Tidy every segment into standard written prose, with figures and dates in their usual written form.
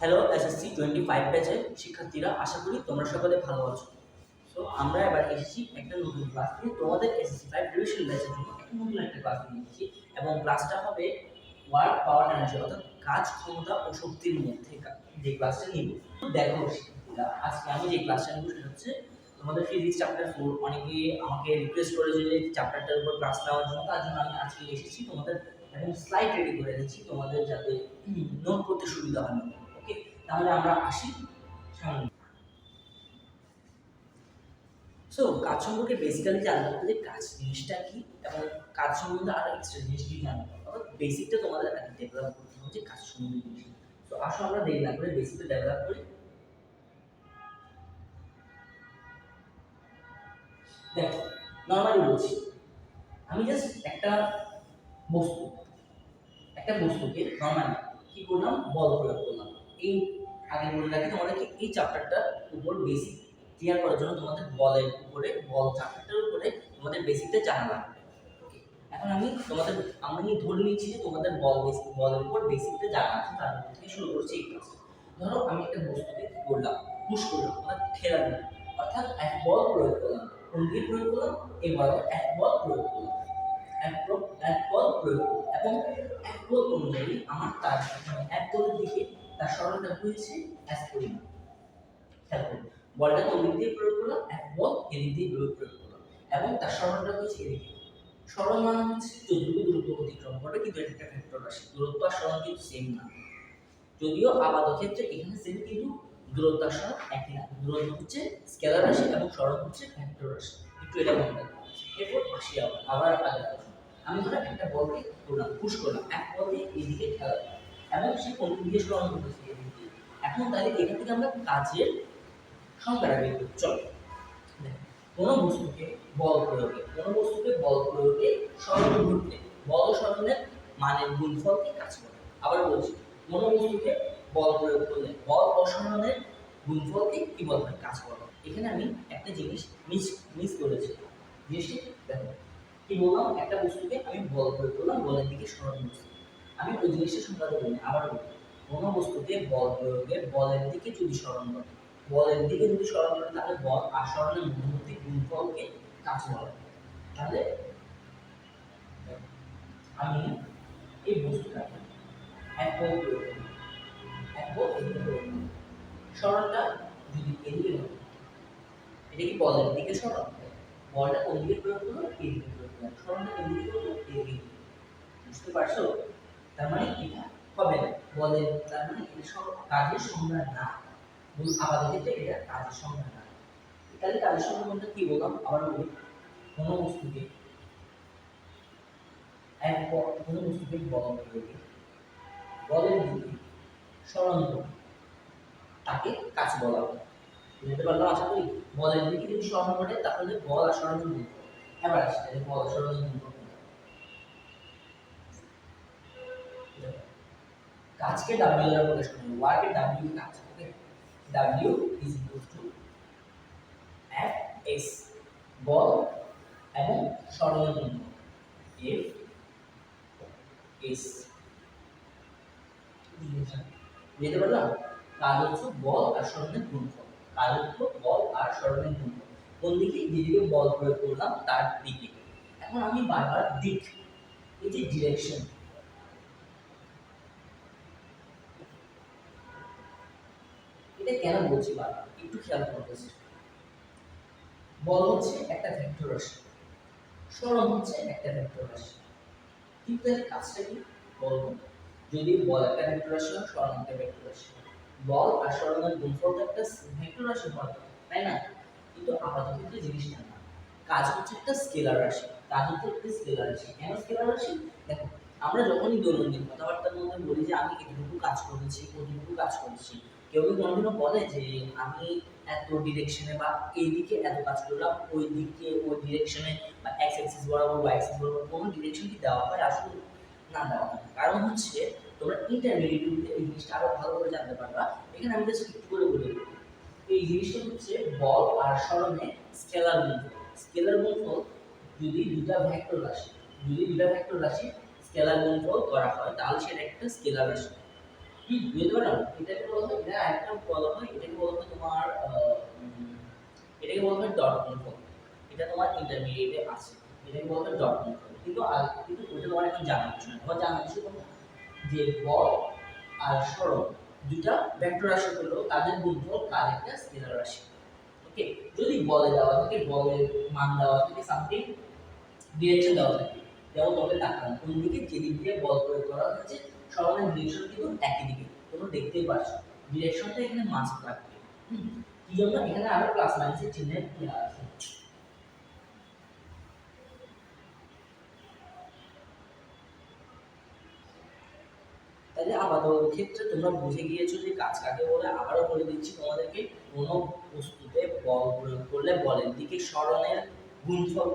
Hello SSC 25 ব্যাচের শিক্ষার্থীরা, আশা করি তোমরা সকলে ভালো আছো। সো আমরা এবার এসেছি একটা নতুন ক্লাস নিয়ে, তোমাদের এসএসসি 5 রিভিশন ব্যাচের জন্য একটা ক্লাস নিয়ে এসেছি এবং ক্লাসটা হবে ওয়ার্ক পাওয়ার এনার্জি, অর্থাৎ কাজ ক্ষমতা ও শক্তির মধ্যে যে ক্লাসটা নিব। তো দেখো শিক্ষার্থীরা, আজকে আমি যে ক্লাসটা নিব সেটা হচ্ছে তোমাদের ফিজিক্স চ্যাপ্টার 4। অনেকে আমাকে রিকোয়েস্ট করেছে যে চ্যাপ্টারটার উপর ক্লাস নেওয়ার জন্য, তার জন্য আমি আজকে এসেছি। তোমাদের এখন স্লাইড রেডি করে দিচ্ছি তোমাদের যাতে নোট করতে সুবিধা হয়। ওকে, তাহলে আমরা আসি সামনে। সো কাজ সম্পর্কে বেসিক্যালি জানতে হবে যে কাজ জিনিসটা কি এবং কাজ সম্বন্ধে আরো এক্সট্রা জিনিস কি জানতে হবে, অর্থাৎ বেসিকটা তোমাদের আগে ডেভেলপ করতে হবে যে কাজ সম্বন্ধে জিনিস। তো আসো আমরা দেরি না করে বেসিকটা ডেভেলপ করি। দেখো, নরমালি বলছি, আমি জাস্ট বস্তুকে নরমালি কি করলাম, বল প্রয়োগ করলাম। এই আগে বলে রাখি তোমাদেরকে, এই চ্যাপ্টারটার উপর বেসিক ক্লিয়ার করার জন্য তোমাদের বল চ্যাপ্টারটার উপরে তোমাদের বেসিকটা জানা লাগবে। ওকে, এখন আমি ধরে নিচ্ছি যে তোমাদের বলের উপর বেসিকটা জানা আছে, তার থেকে শুরু করছি এই ক্লাস। ধরো আমি একটা বস্তুকে কি করলাম, পুশ করলাম, অর্থাৎ ঠেলা দিলাম, অর্থাৎ এক বল প্রয়োগ করলাম। কোন দিয়ে প্রয়োগ করলাম? এই বলে এক বল প্রয়োগ করলাম, এক বল প্রয়োগ এবং এক বল অনুযায়ী আমার তার এক বলের দিকে তার সরলতা হয়েছে এস পরিমাণ। খেয়াল করুন, বলটা কোন দিক দিয়ে প্রয়োগ করলাম, এক বল এদিক দিয়ে প্রয়োগ করলাম এবং তার সরলতা হয়েছে এদিকে। সরল মান হচ্ছে যতটুকু দূরত্ব অতিক্রম করবে, কিন্তু এটা একটা ভেক্টর রাশি, দূরত্ব আর সরল কিন্তু সেম না। যদিও আপাত ক্ষেত্রে এখানে সেম, কিন্তু দূরত্ব আর সরল একই না। দূরত্ব হচ্ছে স্কেলার রাশি এবং সরল হচ্ছে ভেক্টর রাশি। একটু এটা মনে রাখবেন। এরপর আসি আবার আমি ধরো একটা বলকে পুশ করলাম, এক বলকে এদিকে ঠেলা এবং সে কোন দিকে সরল করতেছে এদিকে। এখন তাহলে এখান থেকে আমরা কাজের সংজ্ঞাটা বের করি। চলো, কোন বস্তুকে বল প্রয়োগে সরল ঘটলে বল ও সরলের মানের গুণফলকে কাজ করে। আবার বলছি, কোন বস্তুকে বল প্রয়োগ করলে বল ও সরলের গুণফলকে কি বলা হয়, কাজ করে। এখানে আমি একটা জিনিস মিস করেছি। জিনিসটি দেখো, কি বললাম, একটা বস্তুকে আমি বল প্রয়োগ করলাম, বলের দিকে সরল করছি। আমি ওই জিনিসটা সংজ্ঞাটা বলি, আবার বলি, কোন বস্তুকে বল প্রয়োগে বলের দিকে যদি সরল করে, তাহলে বল আর সরলের মধ্যবর্তী গুণফলকে কাজ বলা হয়। তাহলে আমি এই বস্তুটাকে এক বল প্রয়োগ করি, এদিকে প্রয়োগ করি, সরলটা যদি এদিকে হয়, এটা কি বলের দিকে সরল? বলটা কোন দিকে প্রয়োগ করলো, এদিকে প্রয়োগ করলো, সরলটা এদিকে করলো, এদিকে। বুঝতে পারছো? তার মানে এটা হবে না বলের, তার মানে এটা সব কাজের সংজ্ঞা না। আপাতত ক্ষেত্রে এটা কাজের সংজ্ঞা না। তাহলে কাজের সংজ্ঞা কোনটা কি বললাম, আবার বলি, কোন বস্তুকে বল প্রয়োগে বলের দিকে সরানো তাকে কাজ বলা হয়। বুঝতে পারলাম আশা করি? বলের দিকে যদি সরানো ঘটে তাহলে বল আর সরানোর গুণ। এবার আসি তাহলে বল আর সরানোর গুণ। কাজকে W দ্বারা প্রকাশ করা হয়, ওয়ার্কের W কাজ। ওকে, W is equal to F S বল এবং সরলের গুণ, F S। বুঝতে পারলাম? কাজ হচ্ছে বল আর সরলের গুণফল। কোন দিকে? যেদিকে বল প্রয়োগ করলাম তার দিকে। এখন আমি বারবার দিক, এই যে ডিরেকশন, এটা কেন বলছি বারবার একটু খেয়াল করতেছি। বল হচ্ছে একটা ভেক্টর রাশি, সরল হচ্ছে একটা ভেক্টর রাশি, কিন্তু এর কাজটা কি? বল যদি বল একটা ভেক্টর রাশি হয়, সরল একটা ভেক্টর রাশি, বল আর সরলের গুণফল একটা ভেক্টর রাশি হয়, তাই না? কিন্তু আপাতত ক্ষেত্রে জিনিসটা না। কাজ হচ্ছে একটা স্কেলার রাশি। কেন স্কেলার রাশি? দেখো, আমরা যখনই দৈনন্দিন কথাবার্তার মধ্যে বলি যে আমি এতটুকু কাজ করেছি, কেউ কোনোদিনও বলে যে আমি এত ডিরেকশনে বা এইদিকে এত কাজ করলাম, ওই ডিরেকশনে বা এক্স অ্যাক্সিস বরাবর বা অ্যাক্সিস বরাবর কোনো ডিরেকশন কি দেওয়া হয়? আসলে না, দেওয়া হয়। কারণ হচ্ছে তোমরা ইন্টারমিডিয়েটে এই জিনিসটা আরো ভালো করে জানতে পারবা। এখানে আমি জাস্ট একটু করে বলি, এই জিনিসটা হচ্ছে বল আর সরণে স্কেলার গুণফল যদি দুটা ভেক্টর রাশি স্কেলার গুণফল করা হয়, তাহলে সেটা একটা স্কেলার রাশি। বুঝতে পারলাম? এটাকে বলা হয় বলা হয় ডট গুণফল। এটা তোমার ইন্টারমিডিয়েটে আছে, এটাকে বলা হয় ডট গুণফল। কিন্তু ওটা তোমার এখন জানার বিষয় না। তোমার জানার বিষয় কোনটা, যে বল আর সরণ দুটা ভেক্টর রাশি হলো, তাদের গুণফল কার একটা স্কেলার রাশি। ওকে, যদি বলে দেওয়া থাকে, বলের মান দেওয়া থাকে, সামথিং ডিরেকশন দেওয়া থাকে, যেমন তোমাকে তাকান কোন দিকে, যেদিক দিয়ে বল প্রয়োগ করা হয়েছে সরণের ডিরেকশন কিন্তু একই দিকে, তোমরা দেখতেই পাচ্ছো ডিরেকশনটা এখানে মাস্ট থাকবে। কি জন্য এখানে আরো প্লাস মাইনাসের চিহ্ন দেওয়া আছে। তাহলে আপাতত ক্ষেত্রে তোমরা বুঝে গিয়েছো যে কাজ কাকে বলে। আবারও বলে দিচ্ছি তোমাদেরকে, কোনো বস্তুতে বল প্রয়োগ করলে বলের দিকে সরণের গুণফল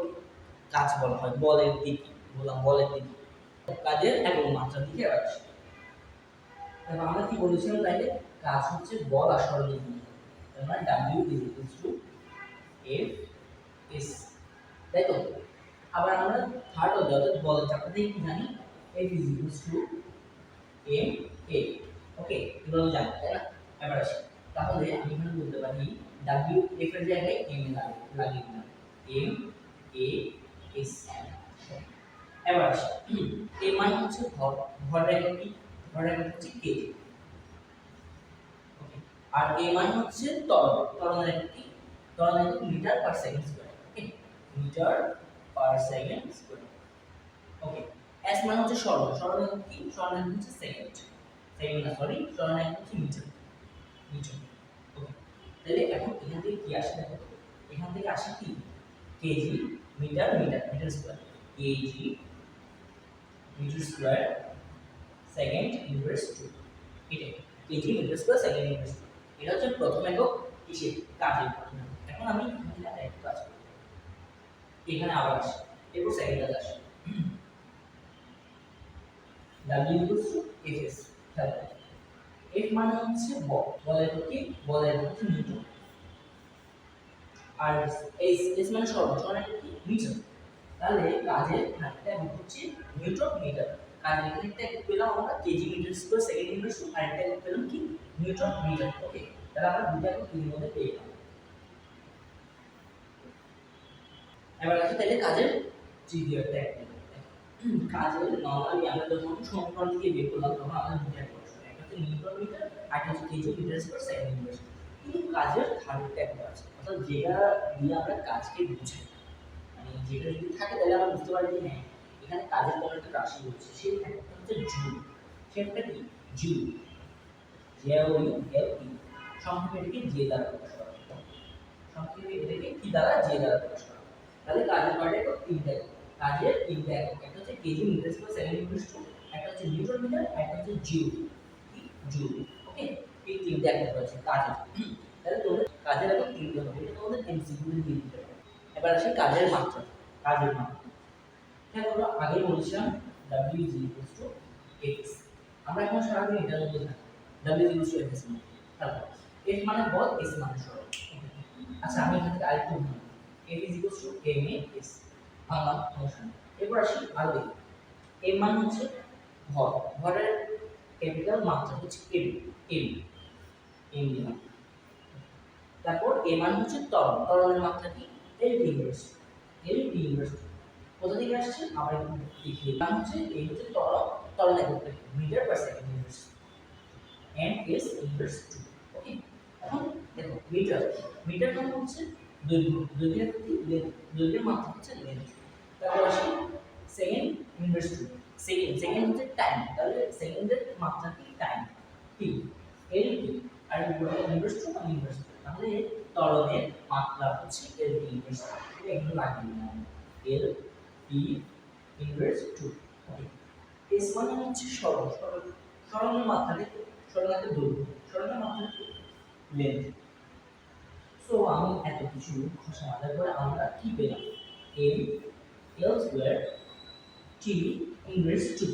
কাজ বলা হয়। বলের দিকে বললাম, বলের দিকে কাজের একক মাত্রার দিকে আসে। তাহলে আমরা কি বলেছিলাম, তাইলে কাজ হচ্ছে বল আর সরণের গুণফল। তার মানে W F S, তাই তো? আবার আমরা থার্ড অর্থাৎ বলের চাপটা কি জানি, F M A। ওকে, এগুলো জানি, তাই না? এবার আসি, তাহলে আমি এখানে বলতে পারি W F এর জায়গায় M লাগিয়ে দিলাম, M A S। এবার আসি, এর মানে হচ্ছে ভর, ভরের একক কি, ভরের একক হচ্ছে কেজি। ওকে, আর এ মানে হচ্ছে ত্বরণ, ত্বরণের একক কি, ত্বরণের একক মিটার পার সেকেন্ড স্কয়ার। ওকে, মিটার পার সেকেন্ড স্কয়ার। ওকে, এস মানে হচ্ছে সরণ, সরণ একক কি, সরণ একক হচ্ছে সেকেন্ড, সেকেন্ড না সরি, সরণ একক হচ্ছে মিটার, মিটার। ওকে, তাহলে এখন এখান থেকে কি আসে দেখো, এখান থেকে আসে কি, KG metre, metre metre square, KG metre square second inverse 2। এটাই KG metre square second inverse 2। এটা হচ্ছে প্রথম একক কিসের, কাজের। এখন আমি এখানে একটা কাজ করব, এখানে আবার আসি, এরপর সেকেন্ড কাজ আসে, W Fs। তাহলে F মানে হচ্ছে বল, বলের কি, বলের হচ্ছে নিউটন। আর S মানে সরণ, সরণ কি, মিটার। তাহলে কাজের একটা হচ্ছে নিউটন মিটার। কাজের এখানে একটা একক পেলাম আমরা KG metre square second inverse 2, আর একটা একক পেলাম কি, নিউটন মিটার। ওকে, তাহলে আমরা দুটো একক এর মধ্যে পেয়ে গেলাম। এবার আসি তাহলে কাজের তৃতীয় একটা কাজের নরমালি আমরা যখন সমীকরণ থেকে বের করলাম তখন আমাদের দুটো একক আসবে, একটা হচ্ছে নিউটন মিটার আর একটা হচ্ছে KG metre square second inverse. কিন্তু কাজের থার্ডটা একটা আছে, অর্থাৎ যেটা দিয়ে আমরা কাজকে বুঝাই, মানে যেটা যদি থাকে তাহলে আমরা বুঝতে পারি যে হ্যাঁ এখানে কাজের কোনো একটা রাশি হচ্ছে, সেই একটা হচ্ছে জুল। সেটা কি, জুল, JOULE। সংক্ষেপে এটাকে জে দ্বারা প্রকাশ করা হয়, সংক্ষেপে এটাকে কি দ্বারা, জে দ্বারা প্রকাশ করা হয়। তাহলে কাজের পার্ট একক তিনটা, কাজের তিনটা একক, একটা হচ্ছে KG metre square second inverse 2, একটা হচ্ছে নিউটন মিটার, একটা হচ্ছে জুল, কি জুল। ওকে, এই তিনটা একক আছে কাজের। তাহলে তোমাদের কাজের একক তিনটা হবে, এটা তোমাদের এমসিকিউ দিয়ে দিতে পারে। এবার আসি কাজের মাত্রা, কাজের মাত্রা। হ্যাঁ, আমরা আগে বলেছিলাম W X। আমরা এখন সারাদিন এটার মধ্যে থাকি, W X মানে তারপর F মানে বল, S মানে সরণ। আচ্ছা, আমি এখান থেকে আরেকটু বলি, F M A S, Bangla সমস্যা নেই। এরপর আসি আরো দেখি, M মানে হচ্ছে ভর, ভরের ক্যাপিটাল মাত্রা হচ্ছে M, M, M দিলাম। তারপর A মানে হচ্ছে ত্বরণ, ত্বরণের মাত্রা কি, L T inverse, L T inverse. কোথা থেকে আসছে, আবার একটু দেখি, মানে হচ্ছে এই হচ্ছে ত্বরণ, ত্বরণ এককটা metre per second inverse, and S inverse 2। Okay, এখন দেখো মিটার, মিটার মানে হচ্ছে দৈর্ঘ্য, দৈর্ঘ্যের কি, দৈর্ঘ্যের মাত্রা হচ্ছে লেন্থ। তারপর আসি সেকেন্ড ইনভার্স 2, সেকেন্ড, সেকেন্ড হচ্ছে টাইম, তাহলে সেকেন্ডের মাত্রা কি, টাইম, টি, এল টি। আর ইনভার্স 2 মানে ইনভার্স 2, তাহলে ত্বরণের মাত্রা হচ্ছে এল টি ইনভার্স 2। এটা একটু লাগিয়ে নিলাম, এল টি ইনভার্স 2। ওকে, এস মানে হচ্ছে সরণ, সরণ, সরণের মাত্রা কি, সরণের দৈর্ঘ্য, সরণের মাত্রা কি, লেন্থ। সো আমি এত কিছু খোসা মাথায় করে আমরা কি পেলাম, m l square t inverse 2,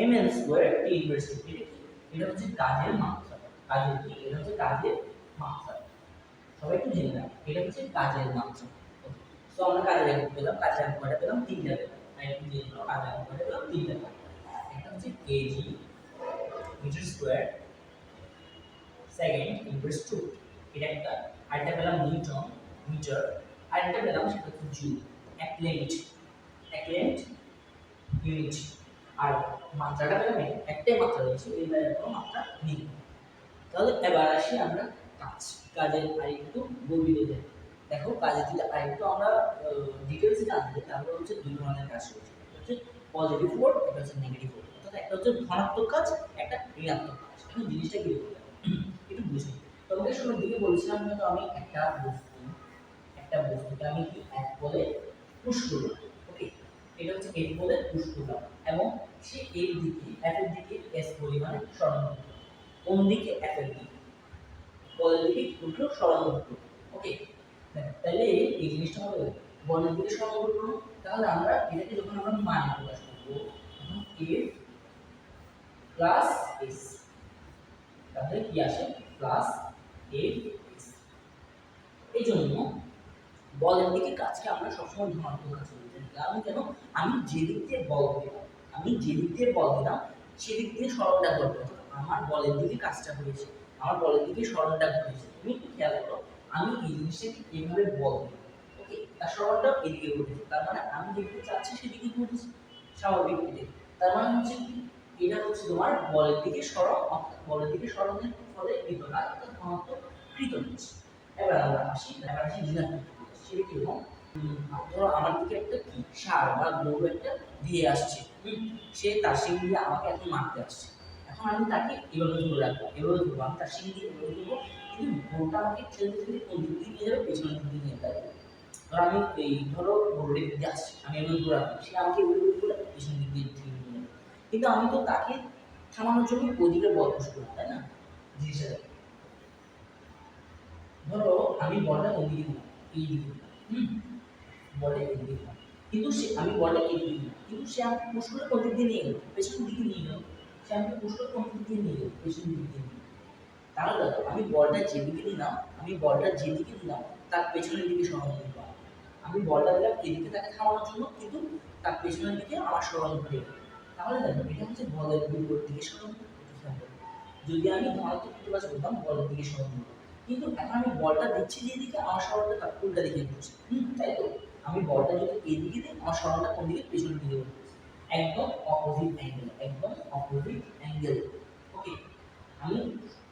m l square t inverse 2। এটা কি, এটা হচ্ছে কাজের মাত্রা, কাজের কি, এটা হচ্ছে কাজের মাত্রা। সবাই একটু জেনে রাখো, এটা হচ্ছে কাজের মাত্রা। সো আমরা কাজের একক পেলাম, কাজের একক কয়টা পেলাম, তিনটা পেলাম। আর একটু জেনে নাও কাজের একক কয়টা পেলাম, তিনটা পেলাম। একটা হচ্ছে KG metre square second inverse 2, এটা একটা, আরেকটা পেলাম নিউটন মিটার, আরেকটা পেলাম সেটা হচ্ছে জুল, অ্যাক্লেন্ট ইউনিট। আর মাত্রাটা পেলাম একটাই মাত্রা রয়েছে, এই বাইরে কোনো মাত্রা নেই। তাহলে এবার আসি আমরা কাজের আরেকটু গভীরে। দেখো কাজের যদি আরেকটু আমরা ডিটেলসে জানতে তাহলে হচ্ছে দুই ধরনের কাজ রয়েছে, হচ্ছে পজিটিভ ফোর্স, একটা হচ্ছে নেগেটিভ ফোর্স। অর্থাৎ একটা হচ্ছে ধনাত্মক কাজ, একটা ঋণাত্মক কাজ। এখন জিনিসটা কি একটু বুঝি। তোমাকে শুরুর দিকে বলছিলাম যে আমি একটা বস্তুকে আমি কি এক বলে পুশ করলাম, ওকে, এটা হচ্ছে এক বলে পুশ করলাম এবং সে এর দিকে এফ এর দিকে এস পরিমাণে সরানো হলো। কোন দিকে? এফ এর দিকে, বলের দিকে উল্টো সরানো হলো, ওকে। তাহলে এই জিনিসটা হবে বলের দিকে সরানো হলো। তাহলে আমরা এটাকে যখন আমরা মান প্রকাশ করব তখন এফ প্লাস এস, তাহলে কি আসে? Plus F S. এই জন্য বলের দিকে কাজকে আমরা সবসময় ধনাত্মক কাজ করতে দিই। কারণ কেন? আমি যে দিক দিয়ে বল দিলাম সেদিক দিয়ে সরণটা করতে হবে। আমার বলের দিকে কাজটা হয়েছে, আমার বলের দিকে সরণটা ঘটেছে। তুমি খেয়াল করো, আমি এই জিনিসটাকে এইভাবে বল দিই, ওকে, তার সরণটা এদিকে ঘটেছে, তার মানে আমি যেদিকে চাচ্ছি সেদিকে ঘটেছে স্বাভাবিক দিকে। তার মানে হচ্ছে কি, এটা হচ্ছে তোমার বলের দিকে সরণ, অর্থাৎ বলের দিকে সরণের ফলে কৃত কাজ অর্থাৎ ধনাত্মক কৃত হচ্ছে। এবার আসি ঋণাত্মক। সেটা কিরকম? ধরো আমার দিকে একটা কি সার বা গরু একটা দিয়ে আসছে, সে তার শিং দিয়ে আমাকে এখন মারতে আসছে। এখন আমি তাকে এভাবে ধরে রাখবো, আমি তার শিং দিয়ে এভাবে ধরবো, কিন্তু গরুটা আমাকে ঠেলতে ঠেলতে কোন দিক দিয়ে নিয়ে যাবে? পেছনের দিক দিয়ে নিয়ে যাবে। ধরো আমি এই গরুর দিক দিয়ে আসছি, আমি এভাবে ধরে রাখবো, সে আমাকে এভাবে করে পেছনের দিক দিয়ে ঠেলে নিয়ে যাবে। কিন্তু আমি তো তাকে থামানোর জন্য ওদিকে বল পুশ করবো, তাই না? জিনিসটা ধরো আমি বলটা ওদিকে দিলাম, এই দিকে দিলাম, বলটা এদিকে দিলাম, কিন্তু সে আমি বলটা এদিকে দিলাম, কিন্তু সে আমাকে পুশ করে কোন দিক দিয়ে নিয়ে গেল? পেছনের দিকে নিয়ে গেল। সে আমাকে পুশ করে কোন দিক দিয়ে নিয়ে গেল? পেছনের দিক দিয়ে নিয়ে গেল। তাহলে দেখো আমি বলটা যেদিকে দিলাম তার পেছনের দিকে সরানো দিলাম। আমি বলটা দিলাম এদিকে তাকে থামানোর জন্য, কিন্তু তার পেছনের দিকে আমার সরানো হয়ে গেল। তাহলে দেখো এটা হচ্ছে বলের বিপরীত দিকে সরানো। যদি আমি ধনাত্মক প্রতিবাদ করতাম বলের দিকে সরানো, কিন্তু এখন আমি বলটা দিচ্ছি যেদিকে আমার সরলটা তার উল্টা দিকে ঘুরছে, তাই তো? আমি বলটা যদি এদিকে দিই আমার সরলটা কোন দিকে? পেছনের দিকে ঘুরছে। একদম অপোজিট অ্যাঙ্গেল, ওকে। আমি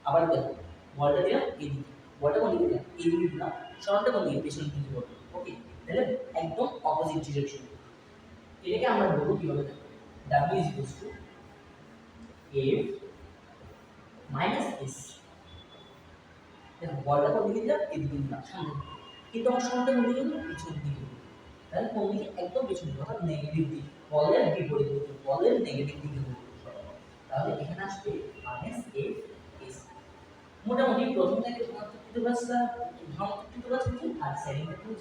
আবার দেখো, বলটা দিলাম এদিকে, বলটা কোন দিকে দিলাম? এদিকে দিলাম, সরলটা কোন দিকে? পেছনের দিকে ঘুরবে, ওকে। তাহলে একদম অপোজিট ডিরেকশন। এটাকে আমরা বলবো কিভাবে? দেখো, W is equals to F minus S। দেখো বলটা কোন দিকে দিলাম? এদিকে দিলাম, সামনে, কিন্তু আমার সরলটা কোন দিকে দিলাম? পিছনের দিকে। তাহলে কোন দিকে? একদম পিছন দিকে, অর্থাৎ নেগেটিভ দিক, বলের বিপরীত দিক, বলের নেগেটিভ দিকে ঘুরবে। তাহলে এখানে আসবে মাইনাস এফ এস। মোটামুটি প্রথম থেকে ধনাত্মক কৃতকাজটা আর সেকেন্ড থেকে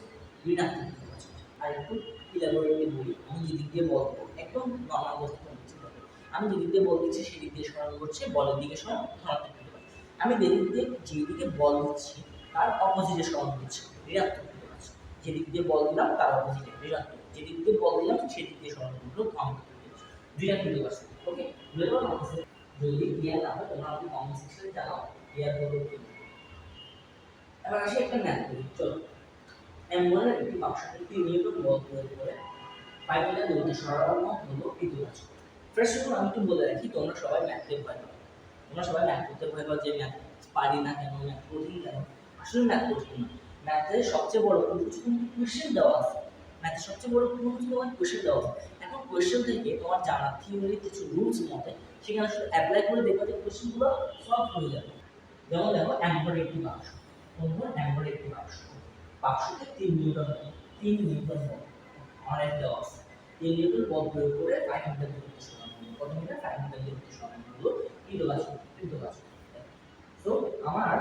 ঋণাত্মক কৃতকাজ। আর একটু ইলাবোরেটলি বলি, আমি যেদিক দিয়ে বল একদম নর্মাল অবস্থা করছি, আমি যেদিক দিয়ে বল দিচ্ছি সেদিক দিয়ে সরণ করছে, বলের দিকে সরণ ধনাত্মক কৃতকাজ। আমি যেদিকে বল দিচ্ছি তার অপোজিটে সরণ দিচ্ছি, ঋণাত্মক কৃতকাজ। যেদিক দিয়ে বল দিলাম তার অপোজিটে ঋণাত্মক, যেদিক দিয়ে বল দিলাম সেদিক দিয়ে সরণ করলো ধনাত্মক কৃতকাজ। দুইটা কৃতকাজ, ওকে। যদি ক্লিয়ার না হয় তোমরা আমাকে কমেন্ট সেকশনে জানাও ক্লিয়ার করবো কি। এবার আসি একটা ম্যাথ করি, চলো। M1 এর একটি বাক্সকে 3 নিউটন বল প্রয়োগ করে 5 মিটার দূরত্বে সরানো হলো কৃতকাজ। ফার্স্ট অফ অল আমি একটু বলে রাখি, তোমরা সবাই ম্যাথে ভয় পাও, তোমরা সবাই ম্যাথ করতে ভয় পাও, যে ম্যাথ পারি না কেন, ম্যাথ কঠিন কেন। আসলে ম্যাথ কঠিন না, ম্যাথের সবচেয়ে বড় কোয়েশ্চেন দেওয়া আছে। ম্যাথের সবচেয়ে বড় তোমার কোয়েশ্চেন দেওয়া আছে। এখন কোয়েশ্চেন থেকে তোমার জানা থিওরি কিছু রুলস মতে সেখানে শুধু অ্যাপ্লাই করে দেখবে যে কোয়েশ্চেনগুলো সলভ হয়ে যাবে। যেমন দেখো অ্যাম্পোরের একটি বাক্স, অ্যাম্পোরের একটি বাক্সকে 3 নিউটন বল অনেক দেওয়া আছে। 3 নিউটন বল প্রয়োগ করে 5 মিটার দূরত্ব সরানো হলো, কত মিটার? 5 মিটার দূরত্ব সরানো হলো কৃতকাজ। তো আমার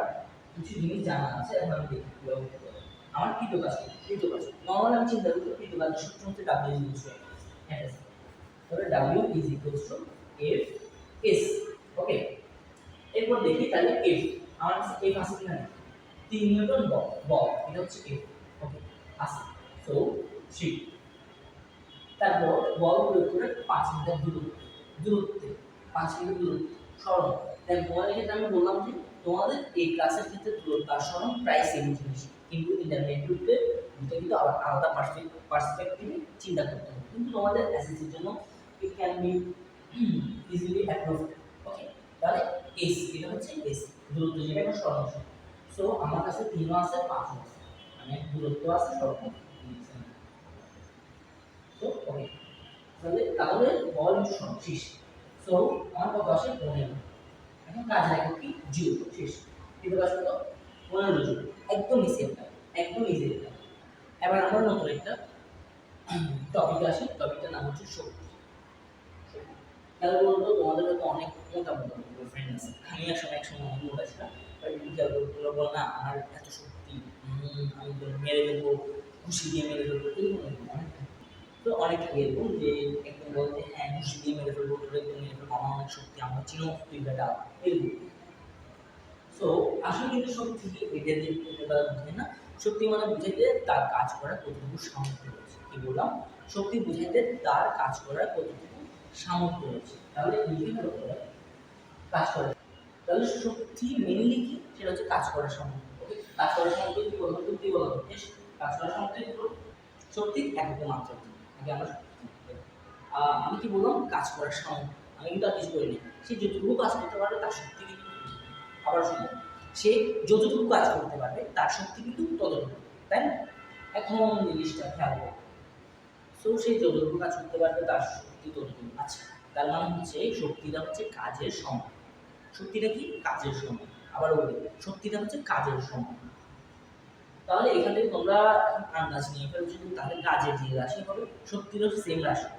কিছু জিনিস জানা আছে, এখন আমি দেখি কিভাবে করতে হবে। আমার কৃতকাজ নরমাল আমি চিন্তা করি কৃতকাজের সূত্র হচ্ছে W is equal to F। তাহলে W is equal to F S, ওকে। এরপর দেখি তাহলে F, আমার কাছে F আছে কিনা? 3 নিউটন বল এটা হচ্ছে F, ওকে, আছে। সো 3, তারপর বল প্রয়োগ করে 5 মিটার দূরত্বে 5 মিটার দূরত্ব সরণ, দেখ তোমাদের ক্ষেত্রে আমি বললাম যে তোমাদের এই ক্লাসের ক্ষেত্রে দূরত্ব আর সরণ প্রায় সেম জিনিস, কিন্তু ইন্টারমিডিয়েটে দুটো কিন্তু আলাদা পার্সপেক্টিভে চিন্তা করতে হবে, কিন্তু তোমাদের এসএসসির জন্য it can be easily approved. Okay, তাহলে এস এটা হচ্ছে এস দূরত্ব যেটা একটা সরণ। সো আমার কাছে 3 আছে 5 আছে, মানে দূরত্ব আছে সরণ। সো ওকে, তাহলে বল ইনটু সরণ শেষ। সো আমার কত আসে 15। এখন কাজ লাগে কি জুল শেষ, কিন্তু কাজ কত 15 জুল, একদম ইজি একটা, একদম ইজি একটা। এবার আমরা নতুন একটা টপিক আসি, টপিকটার নাম হচ্ছে শক্তি। তাহলে বলতো তোমাদের তো অনেক মোটা মোটা ফ্রেন্ড আছে, আমি আসলে একসময় অনেক মোটা ছিলাম, বাট বিদ্যালয়গুলো বল না আমার এত শক্তি, আমি তো মেরে দেবো, খুশি দিয়ে মেরে দেবো, এরকম অনেক। তো অনেক এরকম যে একদম বলতে হ্যাঁ খুশি দিয়ে মেরে ফেলবো, তোরে একদম মেরে ফেলবো, আমার অনেক শক্তি, আমার চিনো তুই বেটা, এরকম। সো আসলে কিন্তু শক্তি কি এটা দিয়ে এটা বুঝে না, শক্তি মানে বুঝাইতে তার কাজ করার কতটুকু সামর্থ্য রয়েছে। কি বললাম, শক্তি বুঝাইতে তার কাজ করার কতটুকু সামর্থ্য রয়েছে। তাহলে বিভিন্ন রকমের কাজ করে, তাহলে শক্তি মেনলি কি, সেটা হচ্ছে কাজ করার সামর্থ্য। ওকে, কাজ করার সামর্থ্য কি বলবো, কি বলবো, কাজ করার সামর্থ্য কি বলবো, শক্তি একদম মাত্রা। আগে আমরা আমি কি বললাম কাজ করার সামর্থ্য, আমি কিন্তু আর কিছু করিনি, সে যতটুকু কাজ করতে পারবে তার শক্তি কিন্তু, আবার শুনো, সে যতটুকু কাজ করতে পারবে তার শক্তি কিন্তু ততটুকু, তাই না? এখন জিনিসটা খেয়াল করো, সো সে যতটুকু কাজ করতে পারবে তার শক্তি ততটুকু। আচ্ছা, তার মানে হচ্ছে শক্তিটা হচ্ছে কাজের সমান। শক্তিটা কি কাজের সমান, আবার বলি শক্তিটা হচ্ছে কাজের সমান। তাহলে এখান থেকে তোমরা আন্দাজ নিয়ে ফেলছো যে তাহলে কাজের যে রাশি হবে শক্তিরও সেম রাশি,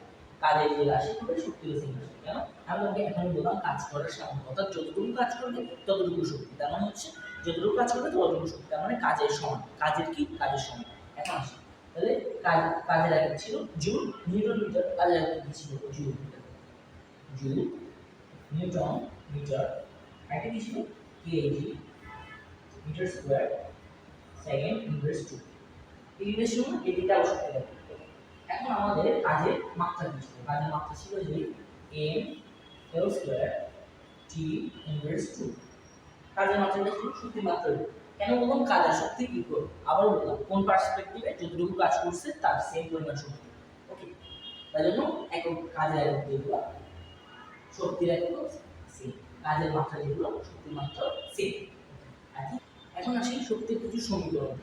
কাজের যে রাশি হবে শক্তিরও সেম রাশি। কেন? আমি তোমাকে এখন বললাম কাজ করার সামর্থ্য, অর্থাৎ যতটুকু কাজ করবে ততটুকু শক্তি, তার মানে হচ্ছে যতটুকু কাজ করবে ততটুকু শক্তি, তার মানে কাজের সমান। কাজের কি কাজের সমান। এখন আসি, তাহলে কাজের আগে ছিল জুল, নিউটন মিটার, কাজের আগে কি ছিল জুল, জুল নিউটন মিটার, একটা কি ছিল KG metre square second inverse 2। Inverse 2 এদিকে অবশ্যই থাকবে। এখন আমাদের কাজের মাত্রা কি ছিল, কাজের মাত্রা ছিল যে m l square t inverse 2। কাজের মাত্রাটা ছিল শক্তির মাত্রা। কেন বললাম কাজ আর শক্তি ইকুয়াল, আবার বললাম কোন পার্সপেক্টিভে যতটুকু কাজ করছে তার সেম পরিমাণ শক্তি। ওকে, তাই জন্য একক কাজের একক যেগুলো শক্তির একক সেম, কাজের মাত্রা যেগুলো শক্তির মাত্রা সেম। এখন আসি শক্তির কিছু সমীকরণ।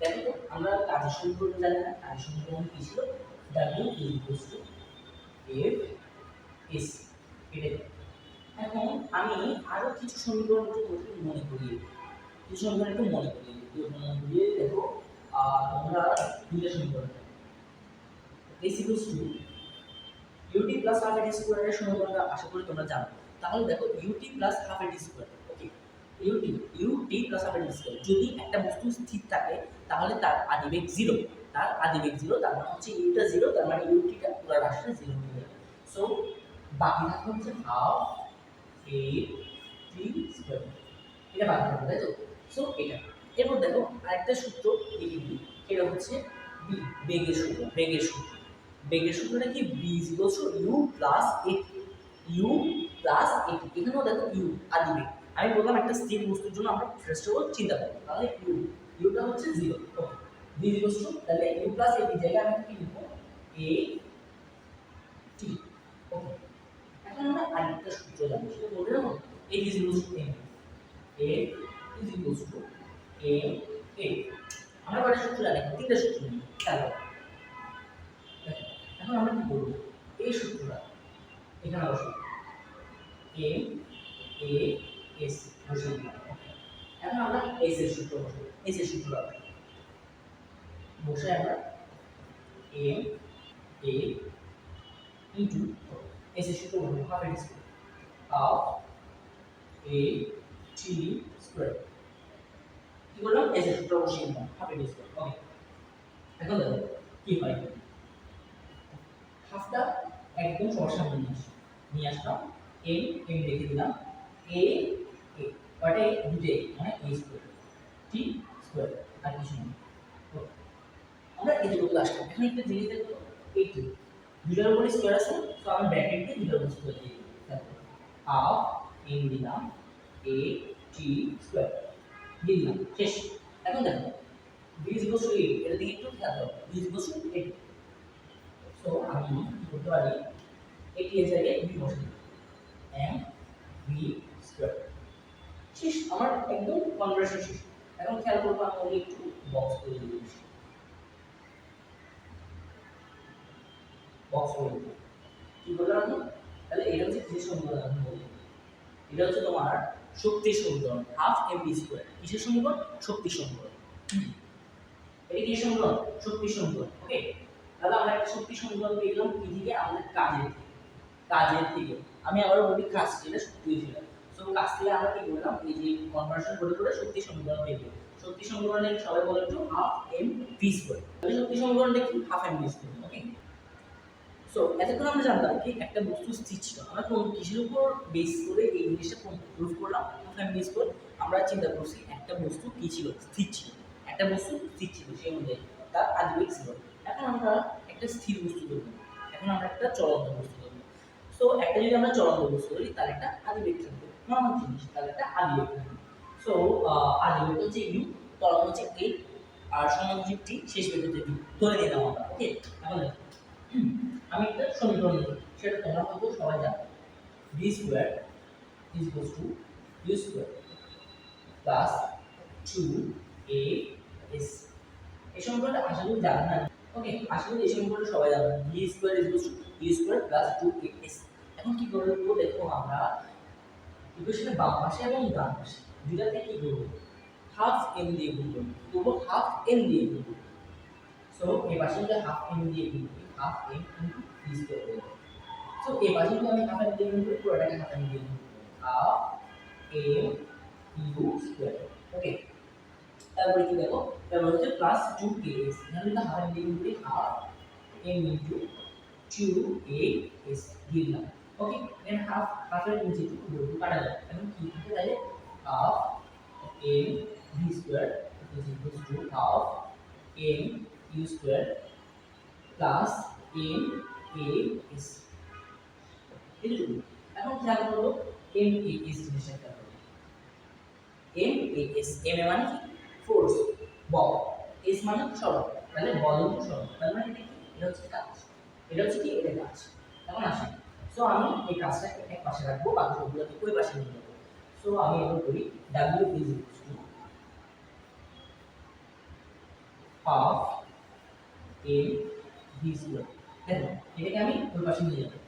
দেখো তো আমরা কাজের সমীকরণ জানি না, কাজের সমীকরণ কি ছিল, W equals to F S, এটাই। এখন আমি আরো কিছু সমীকরণ তোমাকে মনে করিয়ে দিই, কিছু সমীকরণ একটু মনে করিয়ে দিই, মনে করিয়ে দেখো তোমরা দুইটা সমীকরণ S equals to UT plus half AT square এর সমীকরণটা আশা করি তোমরা জানো। তাহলে দেখো UT plus half AT square, okay, UT plus half AT square, যদি একটা বস্তু স্থির থাকে তাহলে তার আদিবেগ 0, তার আদিবেগ 0, তার মানে হচ্ছে ইউটা 0, তার মানে ইউটিটা পুরো রাশিটা 0 হয়ে যাবে। সো বাকি থাকবে হচ্ছে হাফ AT স্কয়ার, এটা বাকি থাকবে, তাই তো? সো এটা এরপর দেখো আরেকটা সূত্র লিখি, এটা হচ্ছে বেগের সূত্র। বেগের সূত্রটা কি, b equals to u plus at, u plus at। এখানেও দেখো u আদিবেগ, আমি বললাম একটা স্থির বস্তুর জন্য আমরা ফার্স্ট অফ অল চিন্তা করব, তাহলে u টা হচ্ছে 0। ওকে, b ইকুয়ালস টু তাহলে u প্লাস at জায়গায় আমি কি লিখব, a t। ওকে, এখন আমরা আরেকটা সূত্র জানি, সেটা বলতে দেবো a is equals to m, a is equals to m a। আমরা কয়টা সূত্র জানি, তিনটা সূত্র জানি। তাহলে এখন আমরা কি করব, এই সূত্রটা এখানে বসাবো, m a s বসিয়ে দিলাম। এখন আমরা s এর সূত্র বসাবো, s এর সূত্র বসে আমরা m a ইনটু s এর সূত্র বসাবো half a square, half a t square. কি করলাম, s এর সূত্র বসিয়ে দিলাম হাফ a স্কয়ার। ওকে, এখন দেখো কি হয়, হাফটা একদম সবার সামনে নিয়ে আসলাম, m রেখে দিলাম, a কয়টা দুটো মানে a স্কয়ার t স্কয়ার, আর কিছু না। আমরা এতটুকু আসলাম। এখন একটা জিনিস দেখো, এই কি দুটার উপরে স্কয়ার আছে, তো আমি ব্র্যাকেট দিয়ে দুটার উপরে স্কয়ার দিয়ে দিই। হাফ m দিলাম এ টি স্কয়ার লিখলাম শেষ। এখন দেখো b = 8, এর দিকে একটু খেয়াল করো, b = 8। সো আমি কি করতে পারি, এটি এর জায়গায় b বসাই, m v স্কয়ার শেষ। আমার একদম কনভার্সন শেষ। এখন খেয়াল করবো আমি একটু বক্স করে দিচ্ছি, বক্স করে দিই। কি বললাম আমি? তাহলে এটা হচ্ছে কিসের সমীকরণ আমি বলবো, এটা হচ্ছে তোমার শক্তির সমীকরণ, হাফ mv স্কয়ার। কিসের সমীকরণ? শক্তির সমীকরণ। এটা কি সমীকরণ? শক্তির সমীকরণ। ওকে, তাহলে আমরা একটা শক্তির সমীকরণ পেলাম কি থেকে? আমাদের কাজের থেকে। কাজের থেকে আমি আবারও বলি, কাজ যেটা শক্তি ছিল। সো কাজ থেকে আমরা কি করলাম, এই যে কনভার্সন করে করে শক্তি সমীকরণ পেয়ে গেলাম। শক্তি সমীকরণে সবাই বলে একটু হাফ এম ভি স্কয়ার। তাহলে শক্তি সমীকরণটা কি? Half M V square. Okay, so এতক্ষণ আমরা জানলাম কি একটা বস্তু স্থির ছিল। আমরা কোন কিসের উপর বেস করে এই জিনিসটা প্রুফ করলাম? Half M V square. আমরা চিন্তা করছি একটা বস্তু কি ছিল? স্থির ছিল। একটা বস্তু স্থির ছিল, সেই অনুযায়ী তার আদিবেগ ছিল। এখন আমরা একটা স্থির বস্তু ধরব, এখন আমরা একটা চলন্ত বস্তু ধরব। সো একটা যদি আমরা চলন্ত বস্তু ধরি তার একটা আদিবেগ থাকবে, নরমাল জিনিস, তার একটা আদিবেগ থাকবে। সো আদিবেগ হচ্ছে ইউ, ত্বরণ হচ্ছে এ, আর সমানুজিক টি, শেষ বেগ হচ্ছে ভি। ধরে নিলাম আমরা। ওকে, এখন আমি একটা সমীকরণ লিখি, সেটা তোমরা হয়তো সবাই জানো। v square is equal to u square plus 2as। এই সমীকরণটা আশা করি জানেন না। ওকে, আশা করি এই সমীকরণটা সবাই জানেন। v square is equal to u square plus 2as। এখন কি করব? দেখো আমরা ইকুয়েশনের বাম পাশে এবং ডান পাশে দুইটাতে কি করব? হাফ m দিয়ে গুণ করব। হাফ m দিয়ে গুণ করব। সো এই পাশে যদি হাফ m দিয়ে গুণ করি, half m into v square হবে। সো এই পাশে যদি আমি হাফ m দিয়ে গুণ করি, পুরোটাকে হাফ m দিয়ে গুণ করব, হাফ m u স্কয়ার। ওকে, তারপরে কি দেখো, তারপর হচ্ছে প্লাস 2as। এখানে যদি হাফ m দিয়ে গুণ করি, হাফ m ইনটু 2as দিলাম। ওকে, এখানে হাফ হাফের নিচে একটু বর্গ কাটা যায়। এখন কি থাকে তাহলে? Half m v square is equal to half m u square plus m a s। এইটুকু। এখন খেয়াল করো m a s জিনিসটা খেয়াল করো। m a s, m এ মানে কি? ফোর্স, বল। s মানে সরণ, তাহলে বল ইনটু সরণ। তার মানে এটা কি? এটা হচ্ছে কাজ। এটা হচ্ছে কি? এটা কাজ। এখন আসি, সো আমি এই কাজটাকে এক পাশে রাখবো, বাকি সবগুলোকে ওই পাশে নিয়ে যাবো। সো আমি এবার করি w is equal to half m v square। দেখো এটাকে আমি ওই পাশে নিয়ে যাবো,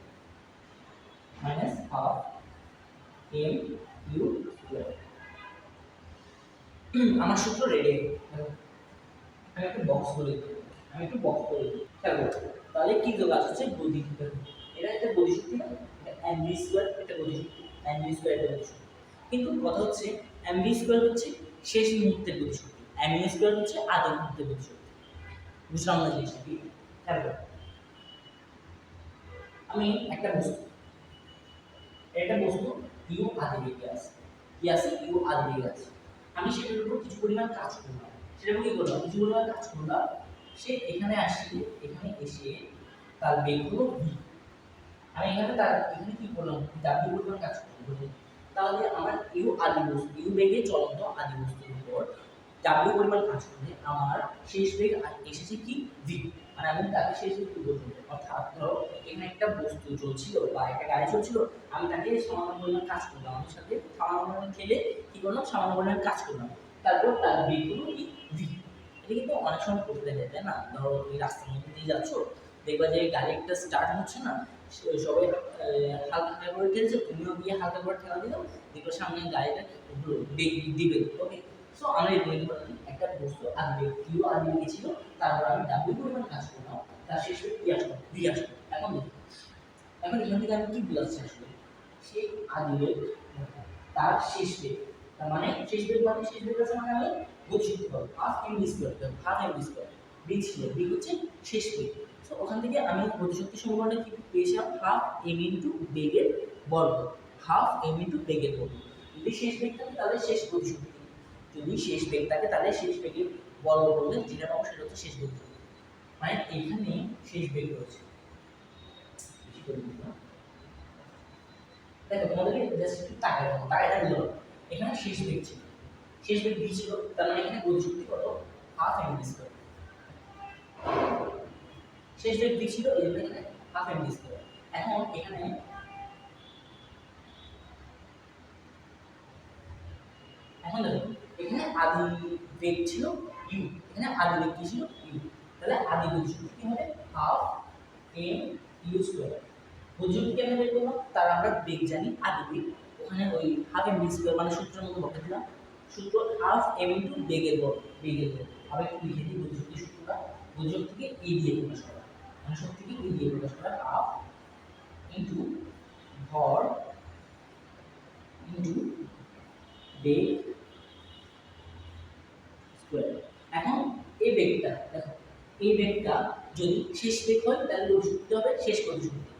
minus half m u square. আমার সূত্র রেডি। আমি একটা বক্স করে দিই, আমি একটু বক্স করে দিই, খেয়াল করো। তাহলে কি কাজ হচ্ছে? গতি। এটা একটা গতিশক্তি না? mv স্কয়ার একটা গতিশক্তি, mv স্কয়ার একটা গতিশক্তি। কিন্তু কথা হচ্ছে mv স্কয়ার হচ্ছে শেষ মুহূর্তের গতিশক্তি, mv স্কয়ার হচ্ছে আদি মুহূর্তের গতিশক্তি। বুঝলাম না জিনিসটা কি? খেয়াল করো, আমি একটা বস্তু, একটা বস্তু u আদিবেগে আছে, কি আছে? u আদিবেগে আছে। আমি সেটার উপর কিছু পরিমাণ কাজ করলাম, সেটা কি করলাম? কিছু পরিমাণ কাজ করলাম। সে এখানে আসলে, এখানে এসে তার বেগ হলো v। আমি এখানে কি করলাম? w পরিমাণ কাজ করলাম। তাহলে আমার u আদি বস্তু, u বেগে চলন্ত আদি বস্তুর উপর w পরিমাণ কাজ করলে আমার শেষ বেগ এসেছে কি? v। মানে আমি তাকে শেষ বেগ বলতে, অর্থাৎ ধরো এখানে একটা বস্তু চলছিল বা একটা গাড়ি চলছিল, আমি তাকে সামান্য পরিমাণ কাজ করলাম, আমার সাথে সামান্য পরিমাণ খেলে কি করলাম? সামান্য পরিমাণ কাজ করলাম, তারপর তার বেগ হলো কি? v। এটা কিন্তু অনেক সময় করতে যায়, তাই না? ধরো তুমি রাস্তার মধ্যে দিয়ে যাচ্ছ, দেখবা যে গাড়ি একটা স্টার্ট হচ্ছে না, সবাই হালকা হালকা করে ঠেলছে, তুমিও গিয়ে হালকা করে ঠেলা দিলো, দেখো সামনে গাড়িটা বেগ দিবে। ওকে, সো আমরা এই বলতে পারি একটা বস্তু আগে কিউ আগে গেছিল, তারপর আমি ডাব্লিউ পরিমাণ কাজ করলাম, তার শেষ বেগ কি আসলো? ভি আসলো। এখন দেখো, এখন এখান থেকে আমি কি বোঝাচ্ছি আসলে? সে আগে বেগ, তার শেষ বেগ, তার মানে শেষ বেগ মানে শেষ বেগ আছে মানে আমি গতিশক্তি পাবো half M V square. Half M V square V ছিল, বি হচ্ছে শেষ বেগ। সো ওখান থেকে আমি গতিশক্তি সমীকরণটা কি পেয়েছিলাম? হাফ এম ইনটু বেগের বর্গ, হাফ এম ইনটু বেগের বর্গ। যদি শেষ বেগ থাকে তাহলে শেষ গতিশক্তি, যদি শেষ বেগ থাকে তাহলে শেষ বেগের বর্গ করলে যেটা পাবো সেটা হচ্ছে শেষ বেগ। মানে এখানে শেষ বেগ রয়েছে। দেখো তোমাদেরকে জাস্ট একটু তাকায় দিল, এখানে শেষ বেগ ছিল, শেষ বেগ ভি ছিল, তার মানে এখানে গতিশক্তি কত, হাফ এম ভি স্কয়ার। শেষ বেগ ভি ছিল, এই জন্য এখানে হাফ এম ভি স্কয়ার। এখন এখানে দেখো এখানে আদি বেগ ছিল ইউ, এখানে আদি বেগ কি ছিল ইউ, তাহলে আদি গতিশক্তি কি হবে হাফ এম ইউ স্কয়ার। গতিশক্তি কেমন বের করলাম, তার আমরা বেগ জানি আদি বেগ, ওখানে ওই হাফ এম ভি স্কয়ার মানে সূত্রের মতো বসাই দিলাম, সূত্র হাফ এম ইনটু বেগের বল, আবার একটু লিখে দিই গতিশক্তি সূত্রটা, গতিশক্তিকে এ দিয়ে প্রকাশ করা, মানে শক্তিকে এ দিয়ে প্রকাশ করা, হাফ ইনটু ভর ইনটু বেগ স্কয়ার। এখন এই বেগটা দেখো, এই বেগটা যদি শেষ বেগ হয় তাহলে গতিশক্তি হবে শেষ গতিশক্তি,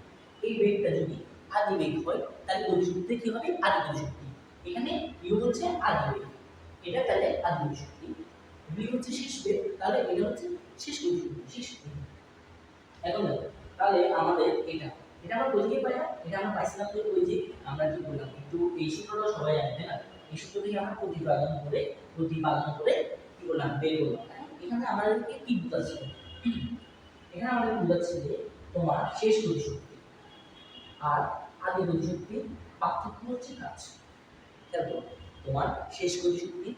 এই বেগটা যদি আদি বেগ হয় তাহলে গতিশক্তি কি হবে আদি গতিশক্তি। এখানে ইউ হচ্ছে আদি বেগ, এটা তাহলে আদি গতিশক্তি, ভি হচ্ছে শেষ বেগ, তাহলে এটা হচ্ছে শেষ গতিশক্তি, শেষ বেগ। এখন দেখো তাহলে আমাদের এটা আমরা কোথা থেকে পাই, এটা আমরা পাইছিলাম যে ওই যে আমরা কি বললাম একটু এই সূত্রটা সবাই জানে তাই না, এই সূত্র থেকে আমরা প্রতিপাদন করে কি বললাম বের করলাম। এখানে আমাদেরকে কি বুঝাচ্ছে, এখানে আমাদের বুঝাচ্ছে যে তোমার শেষ গতিশক্তি আর আদি গতিশক্তির পার্থক্য হচ্ছে কাজ। দেখো তোমার শেষ গতিশক্তি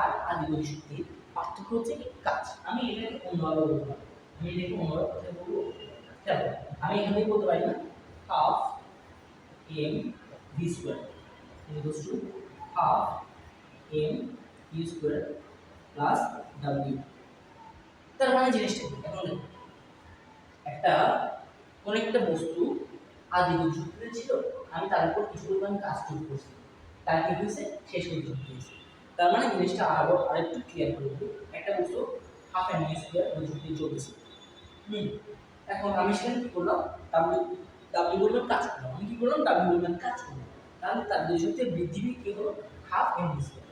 আর আদি গতিশক্তির পার্থক্য হচ্ছে কাজ। আমি এটাকে অন্যভাবে বলবো, আমি এটাকে অন্যভাবে বলবো, দেখো আমি এখান থেকে বলতে পারি না half M V square equals to half M U square plus W. তার মানে জিনিসটা কি, এখন দেখো একটা কোন একটা বস্তু আদি গতিশক্তিতে ছিল, আমি তার উপর কিছু পরিমাণ কাজ যোগ করছি, তার কি হয়েছে শেষ গতিশক্তি হয়েছে। তার মানে জিনিসটা আরেকটু ক্লিয়ার করে দিই, একটা বস্তু হাফ এম ভি স্কয়ার গতিশক্তি চলতেছে, এখন আমি সেখানে কি করলাম, ডাব্লিউ বললাম কাজ করলাম, আমি কি করলাম ডাব্লিউ বললাম কাজ করলাম, তাহলে তার গতিশক্তি বৃদ্ধি কি হলো half M V square.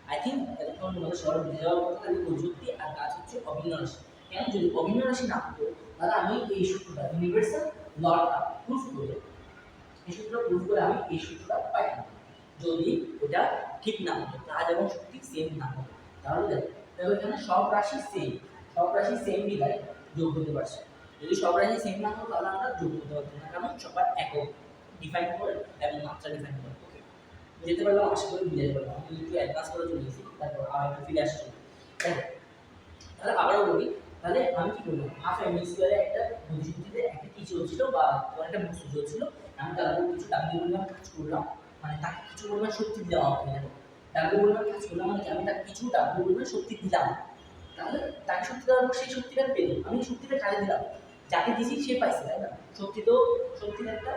I think এখন তোমাদের সবার বুঝে যাওয়ার কথা, তাহলে প্রযুক্তি আর কাজ হচ্ছে অভিন্ন রাশি। কেন, যদি অভিন্ন রাশি না হতো তাহলে আমি এই সূত্রটা ইউনিভার্সাল লটা প্রুফ করে, এই সূত্রটা প্রুফ করে আমি এই সূত্রটা পাইতাম। যদি ওটা ঠিক না হতো, কাজ এবং শক্তি সেম না হতো, তাহলে দেখো এখানে সব রাশি সেম বিধায় যোগ হতে পারছে। যদি সব রাশি সেম না হতো তাহলে আমরা যোগ করতে পারতাম না, কারণ সবার একক ডিফাইন করে এবং মাত্রা ডিফাইন করে। ওকে, বুঝতে পারলাম, আশা করি বুঝতে পারলাম। আমি একটু অ্যাডভান্স করে চলে গেছি, তারপর আবার একটু ফিরে আসছি। তাহলে আবারও বলি, তাহলে আমি কি করলাম, হাফ এম স্কয়ারে একটা গতিশক্তিতে একটা কি চলছিল বা একটা বস্তু চলছিল, আমি তার উপর কিছু ডাব্লিউ পরিমাণ কাজ করলাম, মানে তাকে কিছু পরিমাণ শক্তি দেওয়া হবে। ডাব্লিউ পরিমাণ কাজ করলাম মানে আমি তাকে কিছু ডাব্লিউ পরিমাণ শক্তি দিলাম, তাহলে তাকে শক্তি দেওয়ার পর সেই শক্তিটা পেল, আমি শক্তিটা কাজে দিলাম, যাকে দিয়েছি সে পাইছে তাই না। শক্তির একটা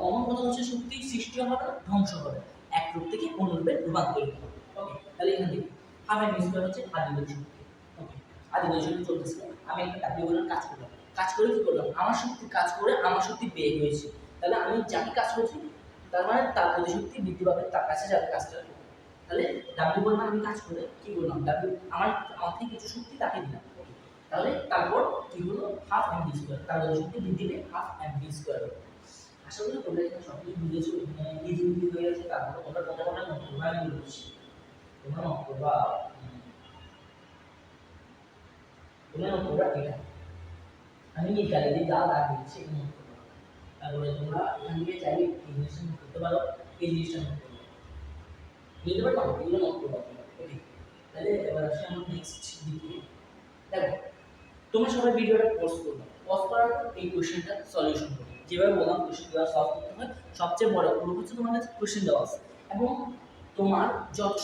কমন কথা হচ্ছে শক্তি সৃষ্টি হবে না, ধ্বংস হবে, এক রূপ থেকে অন্য রূপে রূপান্তরিত হবে। ওকে, তাহলে এখান থেকে হাফ এম স্কয়ার হচ্ছে আদি গতিশক্তি। ওকে, আদি গতিশক্তি চলতেছে, আমি একটা ডাব্লিউ পরিমাণ কাজ করলাম, কাজ করে কি করলাম, আমার শক্তি কাজ করে আমার শক্তি বের হয়েছে, তাহলে আমি যাকে কাজ করছি তার মানে তার গতিশক্তি বৃদ্ধি পাবে, তার কাছে যাবে কাজটা। তাহলে ডাব্লিউ পরিমাণ আমি কাজ করে কি করলাম, ডাব্লিউ আমার থেকে কিছু শক্তি তাকে দিলাম, তাহলে তারপর কি হলো হাফ এম ভি স্কয়ার, তার গতিশক্তি বৃদ্ধি পেয়ে হাফ এম ভি স্কয়ার। আশা করি তোমরা এখানে সব কিছু বুঝেছো, ইজি হয়ে গেছে। তারপর তোমরা কোনটা নোট করবে আমি বলছি, তোমরা নোট করবা এটা, আমি এই গাড়িতে যা দাগ দিচ্ছি নোট করবা, তারপরে তোমরা এখান থেকে চাইলে এই জিনিসটা নোট করতে পারো, এই জিনিসটা নোট করবে, বুঝতে পারলাম, এগুলো নোট করবা। ওকে, তাহলে এবার আসি আমরা নেক্সট দিকে। দেখো তোমরা সবাই ভিডিওটা পজ করবে, পজ করার পর এই কোশ্চেনটা সলিউশন করবে, যেভাবে বললাম কোশ্চেন দেওয়া সলভ করতে হয়। সবচেয়ে বড় প্রুফ হচ্ছে তোমার কাছে কোশ্চেন দেওয়া আছে এবং তোমার যত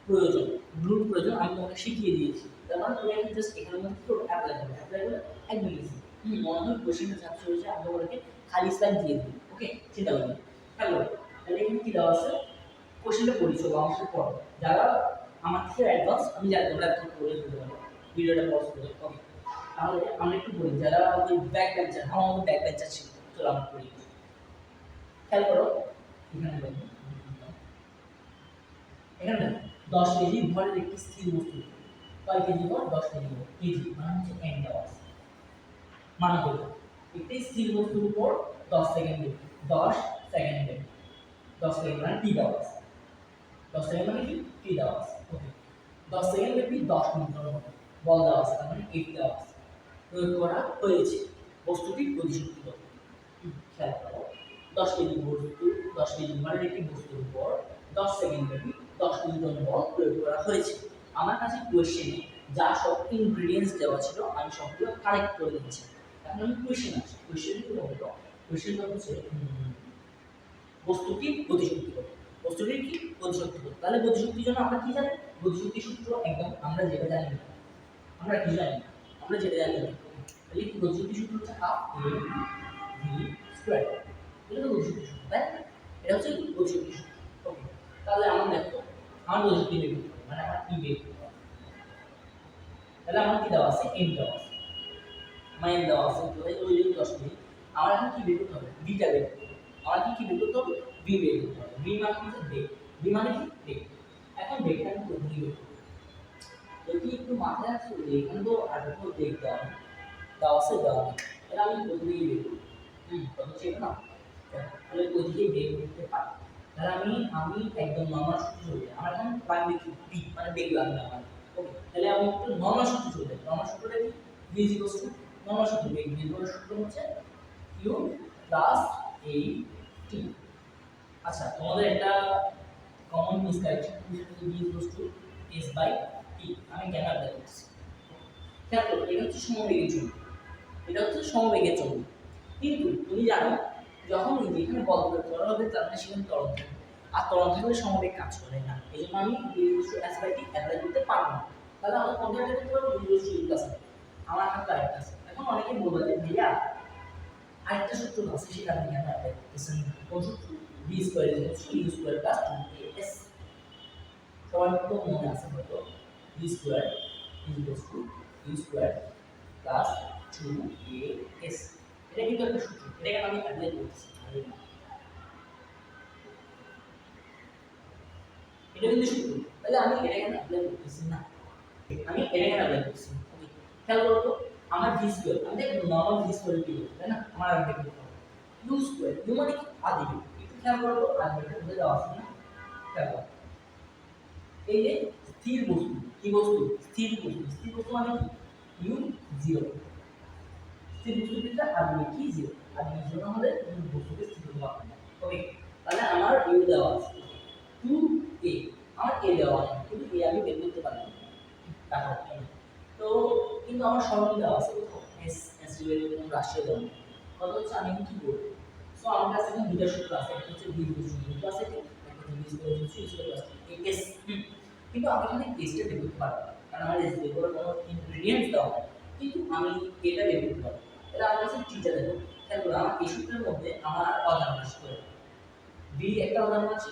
প্রয়োজন ব্লুর প্রয়োজন আমি তোমাকে শিখিয়ে দিয়েছি, তার মানে তুমি এখন জাস্ট এখানে মধ্যে কি অ্যাপ্লাই করে একদম ইজি। মনে হয় কোশ্চেনটা ছাত্র হয়েছে, আমি তোমাকে খালি স্লাইড দিয়ে দিই। ওকে, চিন্তা করবে হ্যালো, তাহলে এখানে কি দেওয়া আছে, কোশ্চেনটা পড়িছো বা অংশটা পড়ো, যারা আমার থেকে অ্যাডভান্স আমি জানি তোমরা এখন পড়ে ফেলতে পারো, ভিডিওটা পজ করে। ওকে, তাহলে আমরা একটু বলি যারা ওই ব্যাক বেঞ্চার, আমার মতো ব্যাক বেঞ্চার ছিল, চলো আমরা পড়ি। খেয়াল করো এখানে দেখো, এখানে 10 কেজি ভরের একটি স্থির বস্তু, কয় কেজি ভর, 10 কেজি ভর, কেজি মানে হচ্ছে এন দেওয়া আছে, মানে হলো একটি স্থির বস্তুর উপর 10 সেকেন্ডে 10 সেকেন্ডে 10 সেকেন্ড মানে টি দেওয়া আছে। 10 সেকেন্ড মানে কি টি দেওয়া আছে ওকে 10 সেকেন্ড ব্যাপী 10 নিউটন বল দেওয়া আছে তার মানে এফ দেওয়া আছে প্রয়োগ করা হয়েছে বস্তুটির গতিশক্তি কত খেয়াল করো 10 কেজি বস্তু 10 কেজি ভারের একটি বস্তুর উপর 10 সেকেন্ড ব্যাপী 10 নিউটন বল প্রয়োগ করা হয়েছে আমার কাছে কোশ্চেনে যা সব ইনগ্রেডিয়েন্টস দেওয়া ছিল আমি সবগুলো কালেক্ট করে দিয়েছি এখন আমি কোশ্চেন আসি কোশ্চেন কি বলতো কোশ্চেনটা হচ্ছে বস্তুটির গতিশক্তি কত বস্তুটির কি গতিশক্তি কত তাহলে গতিশক্তির জন্য আমরা কি জানি গতিশক্তি সূত্র একদম আমরা যেটা জানি আমরা কি জানি আমরা যেটা জানি তাহলে কি গতিশক্তি সূত্র হচ্ছে হাফ এ ভি স্কয়ার এটা তো গতিশক্তি সূত্র তাই এটা হচ্ছে গতিশক্তি সূত্র ওকে তাহলে আমরা দেখো আমার গতিশক্তি বের করতে হবে মানে আমার ই বের করতে হবে তাহলে আমার কি দেওয়া আছে এম দেওয়া আছে আমার এম দেওয়া আছে তো ওই যে 10 মিনিট আমার এখন কি বের করতে হবে বিটা বের করতে হবে আমার কি বের করতে হবে বি বের করতে হবে বি মানে হচ্ছে বেগ বি মানে কি বেগ এখন বেগটা আমি কোথায় বের করব যদি একটু মাথায় আসো যে এখানে তো আর কোনো বেগ দেওয়া আছে দেওয়া নেই তাহলে আমি কোথায় বের করব কত ছিল না তাহলে কোথায় বের করতে পারি তাহলে আমি একদম নরমাল সূত্র চলবে আমার এখন লাগবে কি বি মানে বেগ লাগবে আমার ওকে তাহলে আমি একটু নরমাল সূত্র চলবে নরমাল সূত্রটা কি v নরমাল সূত্র বেগ বের সূত্র হচ্ছে u প্লাস a t আচ্ছা তোমাদের একটা common miscorrection v s by t আমি কেন অ্যাপ্লাই করছি খেয়াল করো এটা হচ্ছে সমবেগের জন্য এটা হচ্ছে সমবেগের জন্য কিন্তু তুমি জানো যখন যেখানে বল প্রয়োগ করা হবে তার মানে সেখানে ত্বরণ থাকবে আর ত্বরণ থাকলে সমবেগ কাজ করে না এই জন্য আমি v s by t apply করতে পারবো না তাহলে আমরা কোনটা অ্যাপ্লাই করতে পারবো v প্লাস আমার হাতে আরেকটা আছে এখন অনেকে বলবে যে ভাইয়া আরেকটা সূত্র আছে সেটা আপনি কেন অ্যাপ্লাই করতেছেন কোন সূত্র v square is u square plus 2as সবার তো মনে আছে হয়তো v square is u square plus 2as এটা কিন্তু একটা সূত্র এটাকে আমি অ্যাপ্লাই করতেছি এটা কিন্তু সূত্র তাহলে আমি এটাকে অ্যাপ্লাই করতেছি না আমি এটাকে অ্যাপ্লাই করতেছি খেয়াল করো তো আমার v স্কয়ার আমি দেখ নরমাল v স্কয়ার কি তাই না আমার আগে দেখতে হবে u স্কয়ার u মানে কি আদি একটু খেয়াল করো তো আদিটা বুঝে দেওয়া আছে না খেয়াল করো এই যে স্থির বস্তু কি বস্তু স্থির বস্তু মানে কি u 0 স্থির বস্তুটা আদি কি 0 আদি 0 হলে তুমি বস্তুকে স্থির করতে পারবে না ওকে তাহলে আমার u দেওয়া আছে 2a আমার a দেওয়া আছে কিন্তু a আমি বের করতে পারি না দেখো তো কিন্তু আমার সরল দেওয়া আছে কোথাও s s এর কোনো রাশি দেওয়া নেই কত হচ্ছে আমি কি করব সো আমার কাছে এখন দুটো সূত্র আছে একটা হচ্ছে v প্লাস একটা হচ্ছে v প্লাস s কিন্তু আমি এখানে s টা বের করতে পারবো না কারণ আমার s বের করার কোনো ইনগ্রেডিয়েন্টস দেওয়া নেই কিন্তু আমি এটা বের করতে পারবো তাহলে আমার কাছে টিটা দেবো খেয়াল করো আমার এই সূত্রের মধ্যে আমার অজানা রাশি করে v একটা অজানা রাশি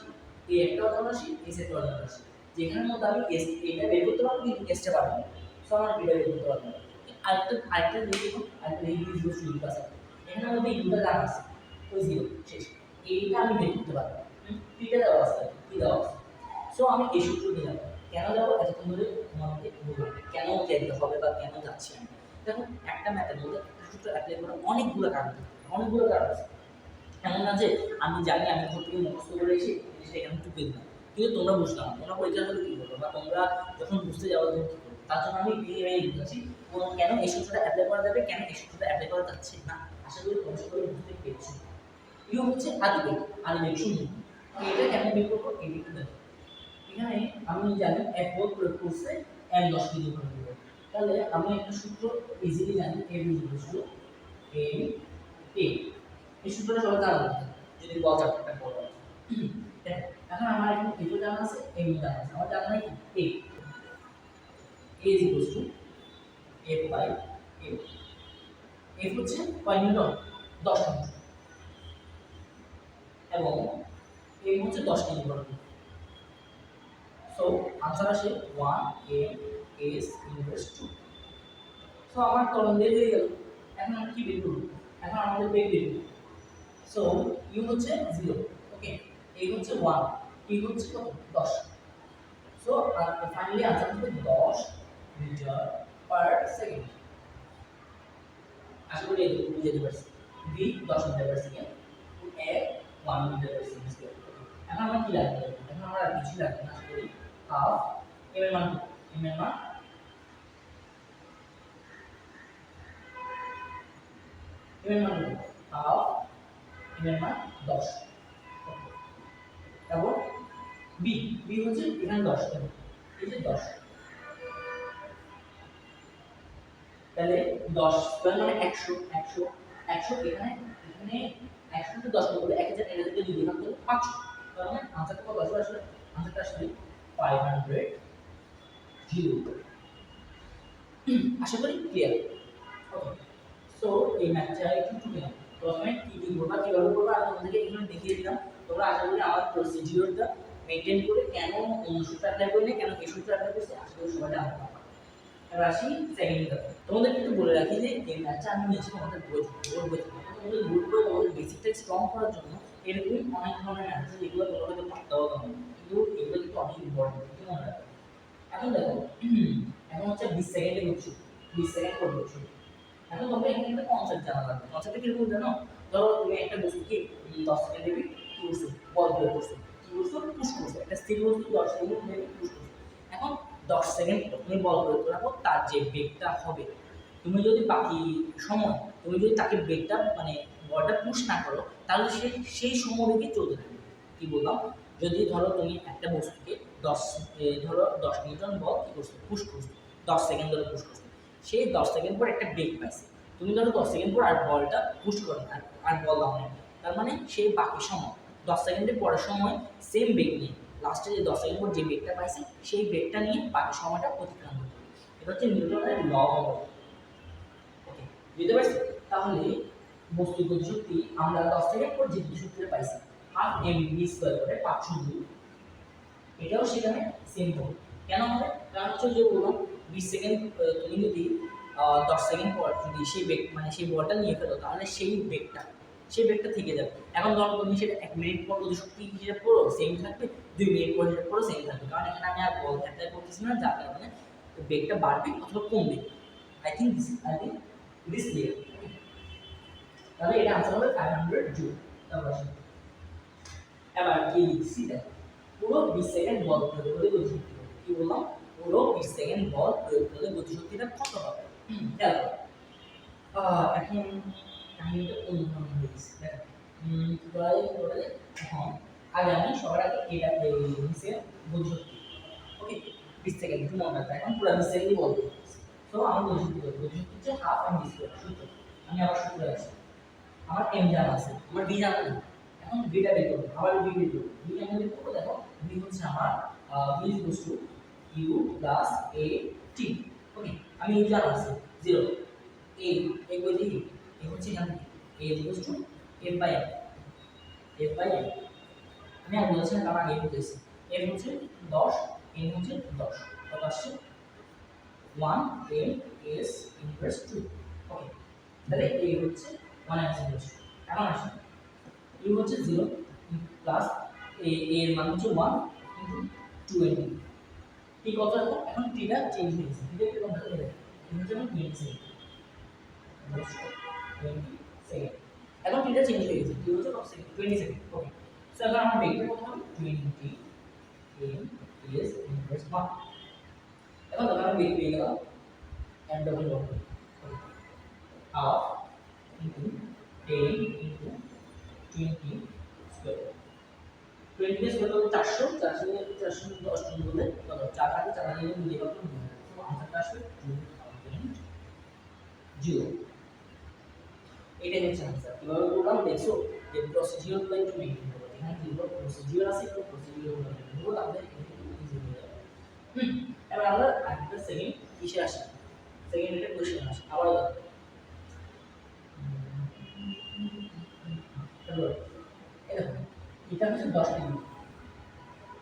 a একটা অজানা রাশি s একটা অজানা রাশি যেখানের মধ্যে আমি s এটা বের করতে পারবো কিন্তু s টা পারবো না সো আমার এটা বের করতে পারবো না আরেকটা দেখো আরেকটা ইজ প্লাস এখানের মধ্যে ইউটা জানা আছে ওই 0 শেষ এইটা আমি বের করতে পারবো টিটা দেওয়া আছে কি দেওয়া আছে সো আমি এই সূত্র দিলাম কেন যাবো এতক্ষণ ধরে তোমাদেরকে বললাম কেন যেতে হবে বা কেন যাচ্ছি আমি দেখো একটা ম্যাথের মধ্যে একটা সূত্র অ্যাপ্লাই করা অনেকগুলো কারণ আছে এমন না যে আমি জানি আমি ঘর থেকে মুখস্থ করে এসে জিনিসটা এখানে টুকে দিলাম কিন্তু তোমরা বুঝলাম তোমরা পরীক্ষা হলে কি করবো বা তোমরা যখন বুঝতে যাবো তখন কি করবো তার জন্য আমি এই বুঝাচ্ছি কেন এই সূত্রটা অ্যাপ্লাই করা যাবে কেন এই সূত্রটা অ্যাপ্লাই করা যাচ্ছে না আশা করি তোমরা সকলে বুঝতে পেরেছো ইউ হচ্ছে আদিবেগ শূন্য এটা কেন বের করবো এই দিকটা দেখো এখানে আমি জানি এক বল প্রয়োগ করছে m 10 কেজি করে দেব তাহলে আমি একটা সূত্র ইজিলি জানি a এই সূত্রটা সবাই জানা আছে যদি বল চ্যাপ্টারটা পড়ো এখন আমার এখানে কিছু জানা আছে m জানা আছে আমার জানা নাই কি a f by f f হচ্ছে কয় নিউটন 10 নিউটন এবং m হচ্ছে 10 কেজি করে সো আনসার আসে 1 m s ইনভার্স 2 সো আমার ত্বরণ বের হয়ে গেল এখন আমরা কি বের করব এখন আমাদের বেগ বের করব সো u হচ্ছে 0 ওকে a হচ্ছে 1 t হচ্ছে কত 10 সো ফাইনালি আনসার হবে 10 মিটার পার সেকেন্ড আশা করি এই বুঝতে পারছি v 10 metre per second a 1 metre per second এখন আমরা কি লাগবে এখন আমার আর কিছু লাগবে না, করি হাফ এম এর মান এম এর মান হাফ এম এর মান 10 এবং বি বি হচ্ছে এখানে 10 দেব, এই যে 10, তাহলে 10 স্কয়ার মানে 100 100 100 এখানে এখানে 100 কে 10 বলে 1000 এর থেকে 2 ভাগ করলে 500, তার মানে আনসারটা কত আসবে? আসলে আনসারটা আসলে 500 জিরো। আশা করি ক্লিয়ার। ওকে, সো এই ম্যাথটা একটু টুকে নাও। প্রথমে কি কি করবা, কিভাবে করবা আমি তোমাদেরকে এখানে দেখিয়ে দিলাম। তোমরা আশা করি আমার প্রসিডিউরটা মেইনটেইন করে কেন সূত্র অ্যাপ্লাই করলে, কেন এই সূত্র অ্যাপ্লাই করছে, আশা করি সবাই জানতে পারবে। এবার আসি সেকেন্ড ধাপে। তোমাদের কিন্তু বলে রাখি যে এই ম্যাথটা আমি নিয়েছি তোমাদের বই থেকে। তোমাদের বই তোমাদের বেসিকটা স্ট্রং করার জন্য এরকম অনেক ধরনের ম্যাথ আছে যেগুলো তোমাদের পারতেও হবে, কিন্তু এগুলো কিন্তু অনেক ইম্পর্টেন্ট, ঠিক মনে রাখবে। এখন দেখো, এখন হচ্ছে 20 সেকেন্ডে করছো, 20 সেকেন্ড করছো। এখন তোমরা এখানে একটা কনসেপ্ট জানা লাগবে। কনসেপ্টটা কিরকম জানো? ধরো তুমি একটা বস্তুকে 10 সেকেন্ডে কি করছো, বল প্রয়োগ করছো, কি করছো, পুশ করছো, একটা স্থির বস্তু 10 সেকেন্ডে পুশ করছো। এখন 10 সেকেন্ড তুমি বল প্রয়োগ করার পর তার যে বেগটা হবে, তুমি যদি বাকি সময় তুমি যদি তাকে বেগটা মানে বলটা পুশ না করো, তাহলে সে সেই সময় বেগে চলতে থাকবে। কি বললাম? যদি ধরো তুমি একটা বস্তুকে 10 ধরো 10 নিউটন বল কি করছো, পুশ করছো, 10 সেকেন্ড ধরে পুশ করছো, সেই 10 সেকেন্ড পর একটা বেগ পাইছে। তুমি ধরো 10 সেকেন্ড পর আর বলটা পুশ করো না, আর বল দাও না, তার মানে সেই বাকি সময় 10 সেকেন্ডের পরের সময় সেম বেগ নিয়ে লাস্টে যে 10 সেকেন্ড পর যে বেগটা পাইছে সেই বেগটা নিয়ে বাকি সময়টা অতিক্রম করতে হবে। এটা হচ্ছে নিউটনের ল অফ। ওকে, বুঝতে পারছি? তাহলে বস্তু গতিশক্তি আমরা 10 সেকেন্ড পর যে গতিশক্তিটা পাইছি হাফ এম ভি স্কয়ার করে 500 এটাও সেখানে সেম হবে। কেন হবে? কারণ হচ্ছে যে বললাম 20 সেকেন্ড তুমি যদি 10 সেকেন্ড পর যদি সেই বেগ মানে সেই বলটা নিয়ে ফেলো, তাহলে সেই বেগটা থেকে যাবে। এখন ধরো তুমি সেটা 1 মিনিট পর গতিশক্তি হিসেবে পড়ো সেম থাকবে, 2 মিনিট পর হিসেবে পড়ো সেম থাকবে, কারণ এখানে আমি আর বল অ্যাপ্লাই করতেছি না, যার কারণে বেগটা বাড়বে অথবা কমবে। I think it is clear. তাহলে এটা আনসার হবে 500 জুল। তারপর এবার কি লিখছি দেখো, পুরো 20 সেকেন্ড বল প্রয়োগ করলে গতিশক্তি হবে। কি বললাম? পুরো 20 সেকেন্ড বল প্রয়োগ করলে গতিশক্তিটা কত হবে? দেখো এখন কাহিনীটা অন্যরকম হয়ে গেছে। দেখো কি করা যায় টোটালি। এখন আগে আমি সবার আগে এটা নিচে গতিশক্তি, ওকে 20 সেকেন্ড একটু মনে রাখবে। এখন পুরো 20 সেকেন্ডই বলবো। তো আমার গতিশক্তি হচ্ছে হাফ এম ভি স্কয়ার। সূত্র আমি আবার সূত্র আছে, আমার এম জানা আছে, আমার ডি জানা নেই। এখন বিটা বের করব, আবার বি বের করব। বি কেমন বের করব? দেখো বি হচ্ছে আমার v equals to u plus a t. Okay, আমি ইউ জানা আছে 0, এ এ কই দিই, এ হচ্ছে এখানে a equals to f by m, f by m. আমি আর বলেছিলাম কারণ আগে বলেছি এফ হচ্ছে 10, এম হচ্ছে 10, কত আসছে 1 এম এস ইনভার্স 2। ওকে, তাহলে এ হচ্ছে 1 এম ইনভার্স 2। এখন আসে ইউ হচ্ছে 0 প্লাস এ এর মান হচ্ছে 1 ইনটু 20। টি কত হবে? এখন টিটা চেঞ্জ হয়ে গেছে, টিটা কিরকম হবে দেখো, এটা হচ্ছে 20 সেকেন্ড, 20 সেকেন্ড। এখন টিটা চেঞ্জ হয়ে গেছে, টি হচ্ছে কত সেকেন্ড, 20 সেকেন্ড। ওকে, সো এখন আমার বেগটা কত হবে? 20 এম এস ইনভার্স 1। এখন দেখো আমি বেগ পেয়ে গেলাম M double double half into 10 into 20 square. 20 square হলো 400, 400 410 জন বলে কত 4 থাকে, 4 দিয়ে মিলিয়ে কত হবে? তো আনসারটা আসবে 2000। এটাই হচ্ছে আনসার। কিভাবে করলাম দেখছো, যে প্রসিডিউর গুলো একটু মেইনটেইন করো। এখানে যেগুলো প্রসিডিউর আছে একটু প্রসিডিউর গুলো মেইনটেইন করো, তাহলে ইজি হয়ে যাবে। এবার আমরা আরেকটা সেকেন্ড কিসে আসি, সেকেন্ড এটা কোশ্চেন আসে আবার দেখো। তারপর এটা হচ্ছে 10 মিনিট,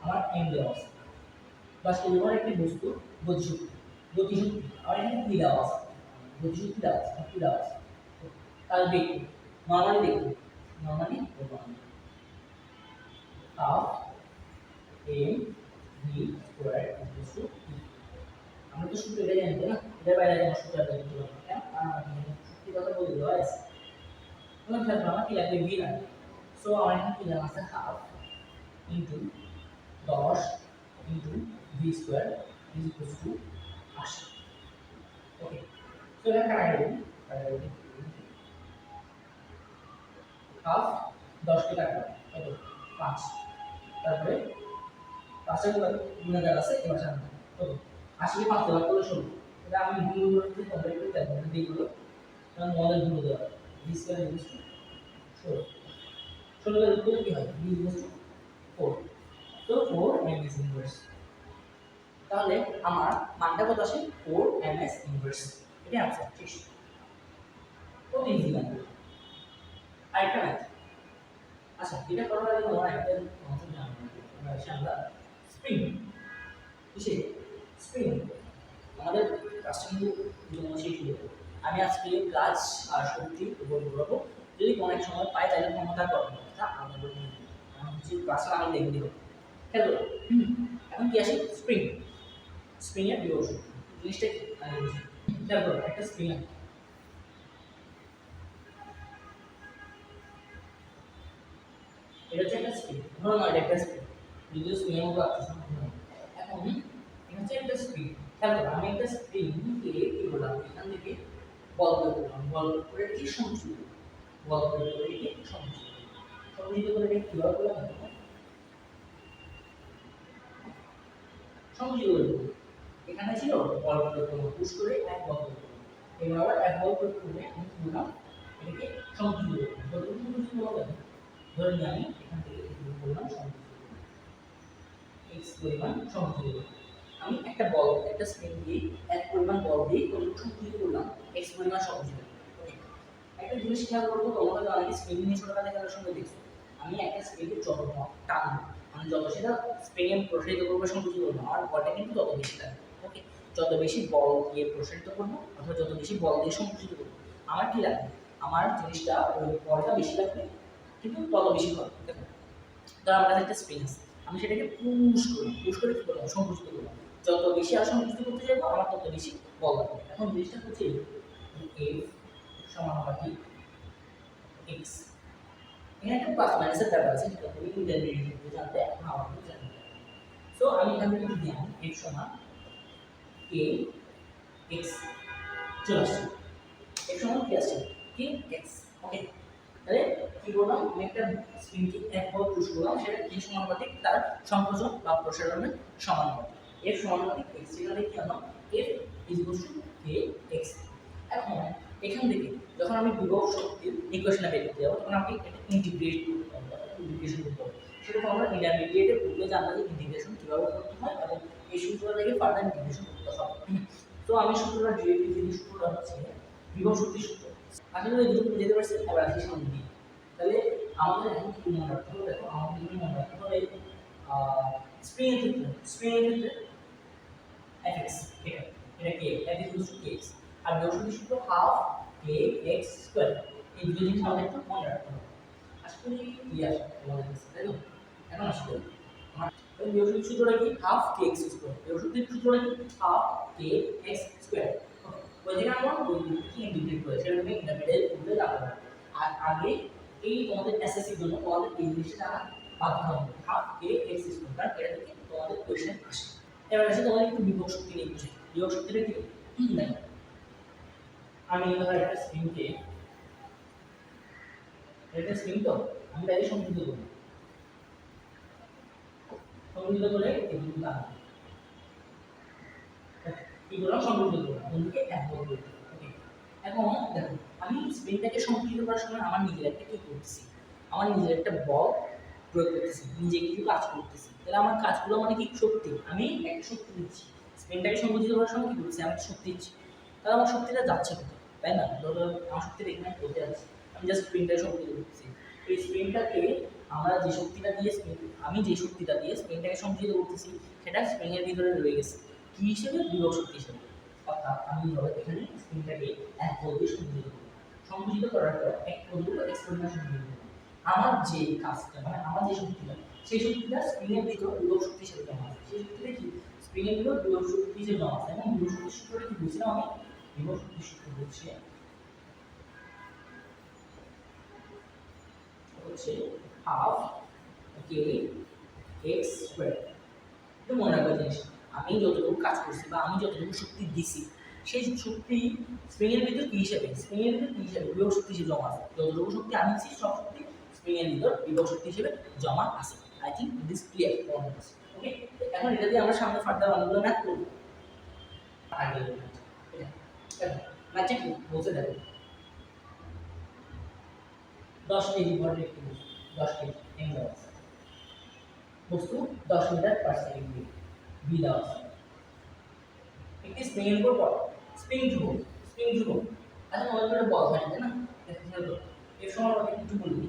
আমার এম দেওয়া আছে 10 কিলোমিটার একটি বস্তু গতিশক্তি, আর এখানে কি দেওয়া আছে, গতিশক্তি দেওয়া আছে, কি দেওয়া আছে, তাহলে দেখুন নরমালি দেখুন, normally half M V square equal to আমরা তো সূত্র এটা জানি না, এটা বাইরে আমরা সূত্র এটা করতে পারবো কেন, কারণ সূত্র কথা বলে দেওয়া আছে। এখন থাকবে আমার কি লাগবে, ভি লাগবে। সো আমার এখানে কি জানা আছে, half into 10 into V square is equal to 80। ওকে, তো এটা কাটাকাটি হাফ 10 কে কাটবে কত 5, তারপরে 5 এর গুণাকার আছে এবার সামনে কত 80 কে 5 দিয়ে ভাগ করলে 16। এটা আমি গুণগুলো যদি কমপ্লিট করতে পারবো না এইগুলো, কারণ মডেল গুলো দেওয়া ভি স্কয়ার ইজ টু 16, 16 এর উপরে কি হয় ভি ইজ টু 4, তো 4 ms ইনভার্স। তাহলে আমার মানটা কত আসে 4 ms ইনভার্স, এটা आंसर ঠিক। কত ইজি মান আরেকটা ম্যাথ। আচ্ছা, এটা করার আগে আমরা একটা কনসেপ্ট জানবো, আমরা স্প্রিং কিসে স্প্রিং আমাদের কাজটা কিন্তু শেষ হয়ে যাবে। আমি আজকে কাজ আর শক্তির উপর বলবো, যদি কোনো এক সময় পাই তাহলে ক্ষমতা করবো, এটা আমরা বলবো হচ্ছে ক্লাসে আমি লিখে দিব। খেলো এখন কি আসে স্প্রিং, স্প্রিং এর বিয়োগ জিনিসটা কি আমি বুঝি। দেখো একটা স্প্রিং আছে, এটা হচ্ছে একটা স্প্রিং, ধরো না এটা একটা স্প্রিং, যদিও স্প্রিং এর মতো আসছে না। এখন এটা হচ্ছে একটা স্প্রিং, খেলো আমি একটা স্প্রিং কে কি বললাম এখান থেকে বল করলাম, বল করে কি সংযোগ, বল করে কি সংযোগ, সংযোগ করে এটা কিভাবে করলাম সংযোগ করে এখানে ছিল বল প্রয়োগ করলাম, পুশ করে এক বল প্রয়োগ করলাম, এবার আবার এক বল প্রয়োগ করে আমি কি বললাম এটাকে সংযোগ করলাম। যতটুকু বুঝতে পারবেন ধরে নিয়ে আমি এখান থেকে বললাম সংযোগ x পরিমাণ সংযোগ করলাম। আমি একটা বল একটা স্প্রিং দিয়ে এক পরিমাণ বল দিয়ে কতটুকু সংযোগ করলাম x পরিমাণ সংযোগ। একটা জিনিস খেয়াল করবো, তোমরা তো অনেক স্প্রিং নিয়ে ছোটবেলা খেলার সময় দেখছো, আমি একটা স্প্রিংকে যত টানবো মানে যত সেটা স্প্রিং প্রসারিত করবো সংকুচিত করবো আমার বলটা কিন্তু তত বেশি লাগবে। ওকে, যত বেশি বল দিয়ে প্রসারিত করবো অথবা যত বেশি বল দিয়ে সংকুচিত করবো আমার কি লাগবে, আমার জিনিসটা ওই বলটা বেশি লাগবে কিন্তু তত বেশি হবে। দেখো ধর আমার কাছে একটা স্প্রিং আছে, আমি সেটাকে পুশ করে কি করলাম সংকুচিত করলাম, যত বেশি আর সংকুচিত করতে যাবো আমার তত বেশি বল লাগবে। এখন জিনিসটা হচ্ছে এফ সমানুপাতিক x, এখানে একটা প্লাস মাইনাসের ব্যাপার আছে যেটা তুমি ইন্টারমিডিয়েট জানতে এখন আমাকে জানতে হবে। সো আমি এখান থেকে যদি আমি x সমান k x চলে আসছে, x সমান কি আসছে k x। ওকে, তাহলে কি বললাম আমি একটা স্প্রিংকে এক বল পুশ করলাম, সেটা k সমানুপাতিক তার সংকোচন বা প্রসারণের সমানুপাতিক f সমানুপাতিক x, সেখানে কি হলো f is equal to k x। এখন এখান থেকে যখন আমি বিভব শক্তির ইকুয়েশনে বের করতে যাবো তখন আমি এটা ইন্টিগ্রেট করতে হবে, ইন্টিগ্রেশন করতে হবে। সেটা আমরা ইন্টারমিডিয়েটে পড়লে জানবো যে ইন্টিগ্রেশন কীভাবে করতে হয় এবং এই সূত্রটা থেকে ফার্দার ইন্টিগ্রেশন করতে হবে। তো আমি সূত্রটা ডিরেক্টলি যদি সূত্রটা হচ্ছে বিভব শক্তির সূত্র, আশা করি দুটো বুঝতে পারছেন। এবার আসি সামনে দিই, তাহলে আমাদের এখন কি মনে রাখতে হবে, দেখো আমাদের কি মনে রাখতে হবে স্প্রিং এর ক্ষেত্রে fx, এটা এটা কি f ইকুয়ালস টু kx, আর বিভব শক্তির সূত্র হাফ kx স্কয়ার। এই দুটো জিনিস আমাদের একটু মনে রাখতে হবে। আশা করি ক্লিয়ার তোমাদের কাছে, তাই তো? এখন আসলে আমার বিভব শক্তির সূত্রটা কি হাফ kx স্কয়ার, বিভব শক্তির সূত্রটা কি হাফ kx স্কয়ার। ওই জায়গায় আমরা ওই দুটোকে ইন্টিগ্রেট করে সেটা তুমি ইন্টারমিডিয়েট করলে রাখবে। আর আগে এই তোমাদের এসএসসির জন্য তোমাদের এই জিনিসটা জানা বাধ্যতামূলক, হাফ kx স্কয়ার, কারণ এটা থেকে তোমাদের কোশ্চেন আসে। এবার আসে তোমাদের একটু বিভব শক্তি নিয়ে বুঝি। বিভব শক্তিটা কি দেখো, আমি ধর একটা স্প্রিংকে, এটা স্প্রিং তো আমি তাকে সংযুক্ত করব, সংযুক্ত করে এই দুটো টানবো, কি করলাম সংযুক্ত করলাম, বন্ধুকে এক বল করলাম। ওকে, এখন দেখো আমি স্প্রিংটাকে সংযুক্ত করার সময় আমার নিজের একটা কি করতেছি, আমার নিজের একটা বল প্রয়োগ করতেছি, নিজে কিছু কাজ করতেছি। তাহলে আমার কাজগুলো মানে কি শক্তি, আমি একটা শক্তি দিচ্ছি স্প্রিংটাকে সংযোজিত করার সময় কি করতেছি আমি একটা শক্তি দিচ্ছি। তাহলে আমার শক্তিটা যাচ্ছে কোথায়, তাই না? ধরো আমার শক্তিটা এখানে কোথায় যাচ্ছে, আমি জাস্ট স্প্রিংটাকে সংযোজিত করতেছি। এই স্প্রিংটাকে আমরা যে শক্তিটা দিয়ে আমি যে শক্তিটা দিয়ে স্প্রিংটাকে সংযোজিত করতেছি সেটা স্প্রিং এর ভিতরে রয়ে গেছে কি হিসেবে বিভব শক্তি হিসেবে। অর্থাৎ আমি ধরো এখানে স্প্রিংটাকে এক বল দিয়ে সংযোজিত করব, সংযোজিত করার পর এক পর্যন্ত এক্সপেরিমেন্ট সংযোজিত করব। আমার যে কাজটা মানে আমার যে শক্তিটা সেই শক্তিটা স্প্রিং এর ভিতর বিভব শক্তি হিসেবে জমা আছে, সেই শক্তিটা কি স্প্রিং এর ভিতর বিভব শক্তি হিসেবে জমা আছে। এবং বিভব শক্তির সূত্রটা কি বলছিলাম আমি, বিভব শক্তির সূত্র হচ্ছে হাফ কে এক্স স্কয়ার। একটু মনে রাখবার জিনিস, আমি যতটুকু কাজ করছি বা আমি যতটুকু শক্তি দিছি সেই শক্তি স্প্রিং এর ভিতর কি হিসাবে, স্প্রিং এর ভিতর কি হিসাবে বিভব শক্তি হিসেবে জমা আছে। যতটুকু শক্তি আমি দিচ্ছি সব শক্তি স্প্রিং এর ভিতর বিভব শক্তি হিসেবে জমা আছে। I think this clear. Okay, এখন এটা দিয়ে আমরা সামনে ফার্দার অনেকগুলো ম্যাথ করব। আগে ম্যাথটা কি বলতে দেখো, 10 কেজি ভরের একটি বস্তু, 10 কেজি এম দেওয়া আছে, বস্তু 10 মিটার পার সেকেন্ড ভি দেওয়া আছে, একটি স্প্রিং এর উপর স্প্রিং ধ্রুবক, স্প্রিং ধ্রুবক। আচ্ছা আমাদের একটা বল হয় না, দেখতে হলো এর সমান আমি একটু বলি,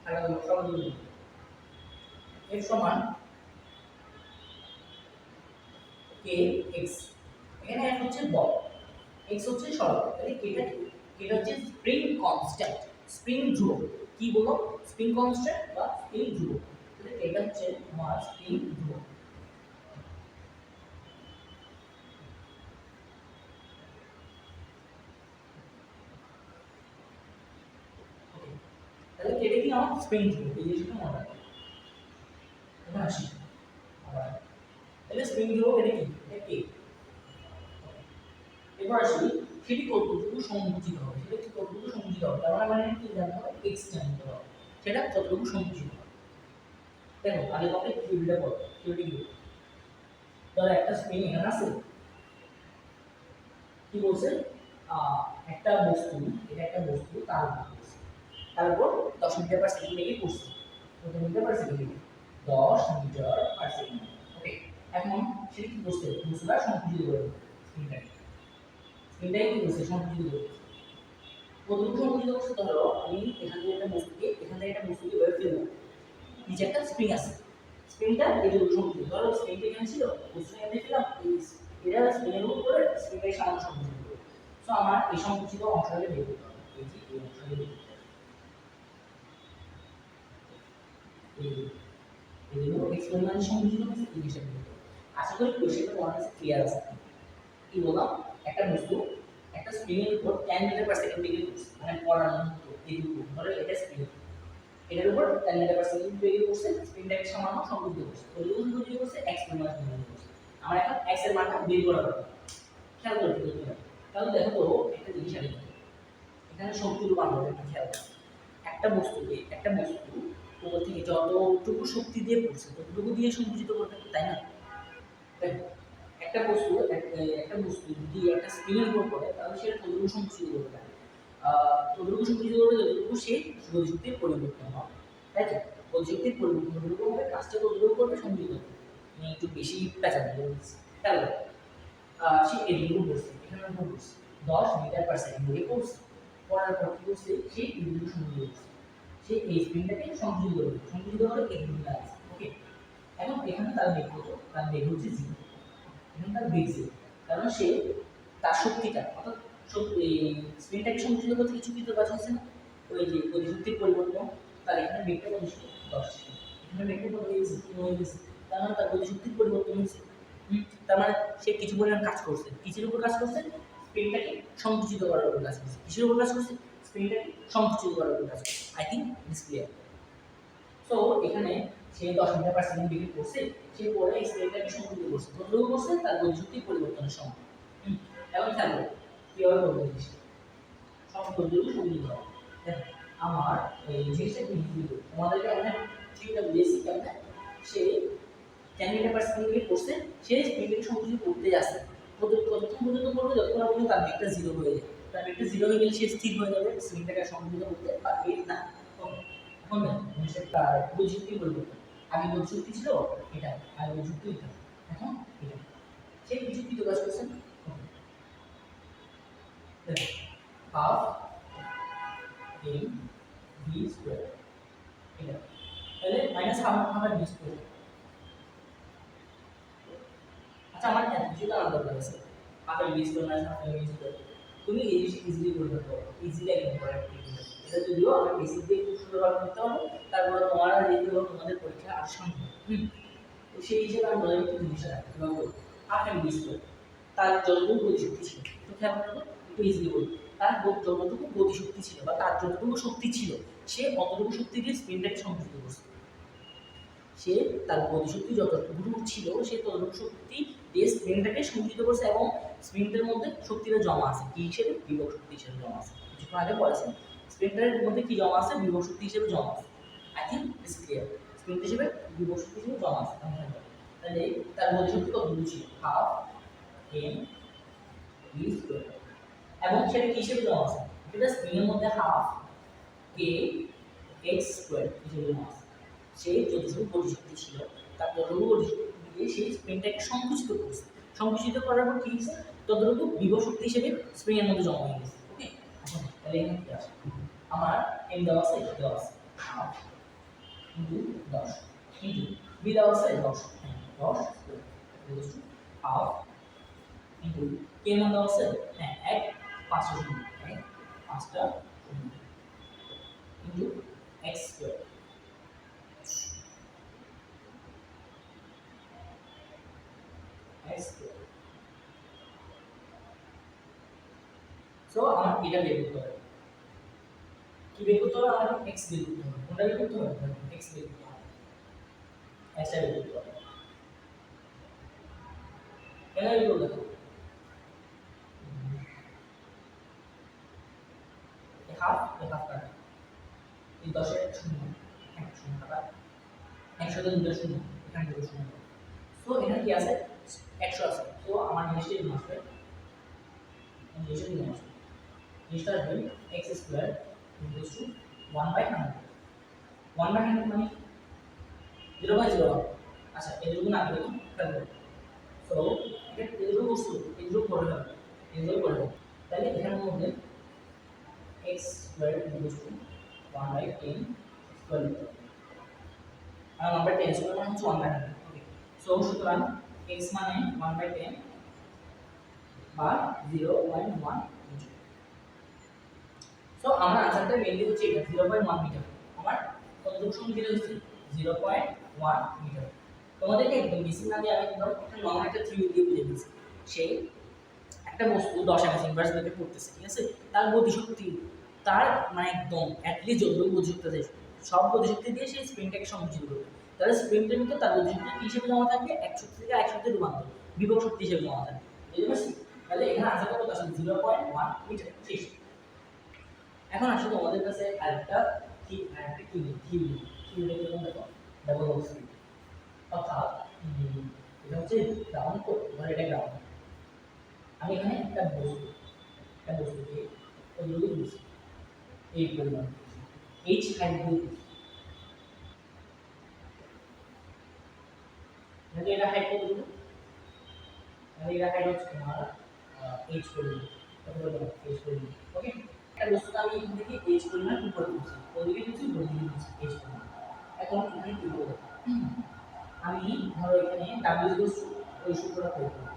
তাহলে সমান বলি এর সমান কে এক্স, এখানে এফ হচ্ছে বল, এক্স হচ্ছে সরল, তাহলে কেটা হচ্ছে স্প্রিং কনস্ট্যান্ট, স্প্রিং ধ্রুবক। কি বলো, স্প্রিং কনস্ট্যান্ট বা স্প্রিং ধ্রুবক, তাহলে এটা হচ্ছে আমার স্প্রিং ধ্রুবক। তাহলে কেটে কি আমার স্প্রিং ধ্রুবক, এই জিনিসটা মনে রাখবে। এবার আসি আবার, তাহলে স্প্রিং ধ্রুবক এটা কি, এটা কে। এবার আসি সেটি কতটুকু সংকুচিত হবে, সেটা কি কতটুকু সংকুচিত হবে, তার মানে কি জানতে হবে, এক্স জানতে হবে, সেটা কতটুকু সংকুচিত হবে। দেখো আগে তোমাকে থিওরিটা বলো, থিওরি কি, ধরো একটা স্প্রিং এখানে আছে, কি বলছে, একটা বস্তু, এটা একটা বস্তু, তার উপর 10 মিটার পার সেকেন্ড লেগে পড়ছে, কত মিটার পার সেকেন্ড লেগে, 10 মিটার পার সেকেন্ড। ওকে, এখন সেটা কি করছে, বস্তুটা সংকুচিত করে স্প্রিংটাকে, স্প্রিংটাকে কি করছে, সংকুচিত করে। কতটুকু সংকুচিত করছে, ধরো আমি এখান থেকে একটা বস্তুকে, এখান থেকে একটা বস্তুকে বের ফেলবো, নিচে একটা স্প্রিং আছে, স্প্রিংটা এতটুকু সংকুচিত, ধরো স্প্রিংটা এখানে ছিল, বস্তুটা এখানে ফেললাম, এটা স্প্রিংয়ের উপরে স্প্রিংটাকে সামান্য সংকুচিত করে। সো আমার এই সংকুচিত অংশটাকে বের করতে হবে, এই যে এই অংশটাকে বের করতে হবে। এগুলো এক্সপেরিমেন্ট সংযোজিত হচ্ছে এই বিষয়গুলো। আশা করি কোশ্চেনটা তোমার কাছে ক্লিয়ার আছে। কি বললাম, একটা বস্তু একটা স্প্রিং এর উপর 10 মিটার পার সেকেন্ড বেগে ঘুরছে, মানে পড়ার মতো এইটুকু, ধরো এটা স্প্রিং, এটার উপর 10 মিটার পার সেকেন্ড বেগে ঘুরছে, স্প্রিংটাকে সামান্য সংকুচিত করছে, ওইটুকু সংকুচিত করছে x পরিমাণ সংকুচিত করছে। আমার এখন x এর মানটা বের করা হবে, খেয়াল করে দেখতে হবে। তাহলে দেখো তো একটা জিনিস আগে এখানে শক্তির মান হবে, খেয়াল করো একটা বস্তু উপর থেকে যতটুকু শক্তি দিয়ে পড়ছে ততটুকু দিয়ে সংকুচিত করতে, তাই না। দেখো একটা বস্তু যদি একটা স্প্রিং এর উপর পড়ে তাহলে সেটা ততটুকু সংকুচিত করতে পারে, ততটুকু সংকুচিত করবে যতটুকু সেই গতিশক্তির পরিবর্তন হবে, তাই তো। গতিশক্তির পরিবর্তন যতটুকু হবে কাজটা ততটুকু করবে, সংকুচিত করবে। আমি একটু বেশি প্যাচার দিয়ে বলছি, তাহলে সে এদিকে পড়ছে, এখানে উপর পড়ছে 10 মিটার পার সেকেন্ড দিয়ে পড়ছে, পড়ার পর কি করছে, সেই বিন্দুকে সংকুচিত করছে, সে এই স্প্রিংটাকে সংকুচিত করবে, সংকুচিত করে এই বিন্দুটা আছে। ওকে, এখন এখানে তার বেগ কত, তার বেগ হচ্ছে জি, এখানে তার বেগ জি, কারণ সে তার শক্তিটা অর্থাৎ এই স্প্রিংটাকে সংকুচিত করতে কিছু কিন্তু কাজ হচ্ছে না, ওই যে গতিশক্তির পরিবর্তন, তার এখানে বেগটা কত ছিল 10, এখানে বেগটা কত হয়ে গেছে, 3 হয়ে গেছে, তার মানে তার গতিশক্তির পরিবর্তন হয়েছে। তার মানে সে কিছু পরিমাণ কাজ করছে, কিসের উপর কাজ করছে, স্প্রিংটাকে সংকুচিত করার উপর কাজ করছে, কিসের উপর কাজ করছে, স্প্রিংটাকে সংকুচিত করার উপর কাজ করছে। I think this clear. So এখানে সে 10 মিটার পার সেকেন্ড বেগে করছে, সে পরে স্প্রিংটাকে সংকুচিত করছে, কতটুকু করছে, তার গতিশক্তি পরিবর্তনের সময়। এখন থাকবে কিভাবে করবো জিনিসটা, কতটুকু সংকুচিত হবে। আমার এই জিনিসটা কি তোমাদেরকে অনেক ঠিকটা বুঝেছি কেমন, সে 10 মিটার পার সেকেন্ড বেগে করছে, সে স্প্রিংটাকে সংকুচিত করতে যাচ্ছে, কতক্ষণ পর্যন্ত করবে, যতক্ষণ পর্যন্ত তার বেগটা 0 হয়ে যায়, তার বেগটা 0 হয়ে গেলে সে স্থির হয়ে যাবে, স্প্রিংটাকে সংকুচিত করতে পারবে না। এখন জিনিসটা গতিশক্তি পরিবর্তন, আগে গতিশক্তি ছিল এটা, আগে গতিশক্তি এটা, এখন এটা, সে কিছু কি কাজ করছে, হাফ এম ভি স্কয়ার, এটা তাহলে minus half half M V square. আচ্ছা আমার এত কিছু জানার দরকার আছে, half M V square minus half M V square, তুমি এই জিনিস ইজিলি করতে পারো, ইজিলি একদম করার টেকনিক এটা, যদিও আমি বেসিক দিয়ে খুব সুন্দরভাবে করতে হবে, তারপরে তোমার যেহেতু তোমাদের পরীক্ষা আর সামনে, তো সেই হিসেবে আমি বলে একটু জিনিসটা রাখতে পারবো, হাফ এম ভি স্কয়ার, তার যতটুকু গতিশক্তি ছিল, তো খেয়াল করো একটু ইজিলি বলি, তার যতটুকু গতিশক্তি ছিল বা তার যতটুকু শক্তি ছিল, সে অতটুকু শক্তি দিয়ে স্প্রিংটাকে সংকুচিত করছে। সে তার গতিশক্তি যতটুকু ছিল সে ততটুকু শক্তি দিয়ে স্প্রিংটাকে সংকুচিত করছে এবং স্প্রিংটার মধ্যে শক্তিটা জমা আছে কি হিসেবে, বিভব শক্তি হিসেবে জমা আছে। কিছুক্ষণ আগে বলেছেন স্প্রিংটার মধ্যে কি জমা আছে, বিভব শক্তি হিসেবে জমা আছে। I think it's clear. Spring হিসেবে বিভব শক্তি হিসেবে জমা আছে। তাহলে তার গতিশক্তি কতটুকু ছিল, হাফ এম ভি স্কয়ার, এবং সেটা কি হিসেবে জমা আছে, এটা স্প্রিং এর মধ্যে হাফ কে এক্স স্কয়ার হিসেবে জমা আছে। সেই যতটুকু গতিশক্তি ছিল তার ততটুকু গতিশক্তি দিয়ে সেই স্প্রিংটাকে সংকুচিত করছে। সংকুচিত করার পর কি হয়েছে, ততটুকু বিভব শক্তি হিসেবে স্প্রিং এর মধ্যে জমা হয়ে গেছে। ওকে, এখন তাহলে এখানে কি আছে, আমার এম দেওয়া আছে, দেওয়া আছে হাফ ইন্টু 10 ইন্টু বি দেওয়া আছে 10, 10 হাফ ইন্টু কে মান দেওয়া আছে, হ্যাঁ 1 5টা শূন্য, 1 5টা শূন্য into x square x square. So আমার এটা বের করতে হবে, কি বের করতে হবে, আমার এক্স বের করতে হবে। কোনটা বের করতে হবে, এক্স বের করতে হবে, এক্সটা বের করতে হবে। কেন বের করতে হবে, হাফ কাটা, এই 10 এর শূন্য, হ্যাঁ শূন্য কাটা, 100 তে দুটো শূন্য, এখানে দুটো শূন্য। সো এখানে কি আছে, 100 আছে। সো আমার নিশ্চয়ই গুণ আসবে, নিশ্চয়ই গুণ আসবে, নিশ্চয়ই আসবে এক্স স্কয়ার ইকুয়ালস টু 1/100। 1/100 মানে 0/01। আচ্ছা এটুকু না করে ফেল করো। সো এটা এটুকু বস্তু, এটুকু করে দাও, এটুকু করে দাও। তাহলে এখানের মধ্যে x square equals two 1/10 square লিখতে হবে। আর 1/10 স্কয়ার মানে হচ্ছে 1/100। ওকে, সো সুতরাং x মানে 1/10 বা 0.1 মিটার। সো আমার আনসারটা মেইনলি হচ্ছে এটা 0.1 মিটার। আমার কতটুকু সময় দিতে হচ্ছে, 0.1 মিটার। তোমাদেরকে একদম বেশি না দিয়ে আমি একদম একটা নরমাল একটা থিওরি দিয়ে বুঝিয়ে দিচ্ছি। সেই একটা বস্তু 10 এমএস ইনভার্স বেগে পড়তেছে, ঠিক আছে, তার গতিশক্তি তার মানে একদম অ্যাটলিস্ট যতটুকু গতিশক্তি আছে সব গতিশক্তি দিয়ে সেই স্প্রিংটাকে সংকুচিত করবে। তাহলে স্প্রিংটার ভিতরে তার গতিশক্তি কি হিসেবে জমা থাকবে, 1 শক্তি থেকে 1 শক্তিতে রূপান্তর, বিভব শক্তি হিসেবে জমা থাকবে। বুঝতে পারছি? তাহলে এখানে আনসারটা কত আসলে 0.1 মিটার। শেষ। এখন আসলে তোমাদের কাছে আরেকটা থিওরি দেখো, ডাবল বক্স থিওরি। অর্থাৎ এটা হচ্ছে গ্রাউন্ড, তো ধর এটা গ্রাউন্ড, আমি এখানে একটা বস্তুকে ওইগুলো দিচ্ছি, এই পরিমাণ এইচ হাইট দিয়ে দিচ্ছি, যদি এটা হাইট কত দিল, তাহলে এটা হাইট হচ্ছে তোমার এইচ পরিমাণ, কত বলবো এইচ পরিমাণ। ওকে, একটা বস্তুকে আমি এখান থেকে এইচ পরিমাণ উপরে দিচ্ছি, ওদিকে দিচ্ছি, উপরে দিকে দিচ্ছি এইচ পরিমাণ। এখন এখানে কি করব, আমি ধরো এখানে w ওই সূত্রটা প্রয়োগ করব,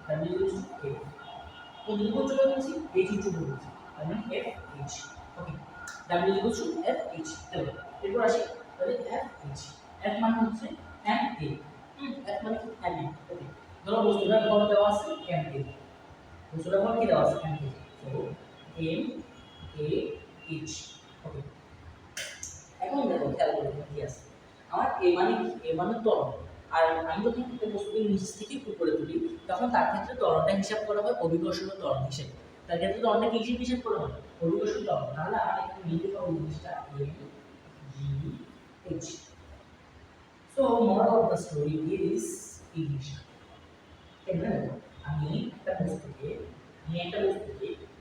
w k কতটুকু চলে গেছি, h চলে গেছি, মানে f h। ওকে, w f h। তাহলে এরপর আসি, তাহলে f h, f মানে হচ্ছে m a, f মানে কি m a। ওকে, ধরো বস্তুটার ভর দেওয়া আছে m a, বস্তুটার ভর কি দেওয়া আছে m a, so m a h। ওকে, এখন দেখো খেয়াল করে কি আছে, আমার a মানে কি, a মানে ত্বরণ। আর আমি যখন একটা বস্তুকে নিচ থেকে উপরে তুলি তখন তার ক্ষেত্রে ত্বরণটা হিসাব করা হয় অভিকর্ষীয় ত্বরণ হিসেবে। তার ক্ষেত্রে ত্বরণটা কি হিসেবে হিসাব করা হয়, অভিকর্ষীয় ত্বরণ। তাহলে আমার এখানে লিখতে পাবো জিনিসটা m g h। So moral of the story is English. কেন আমি একটা বস্তুকে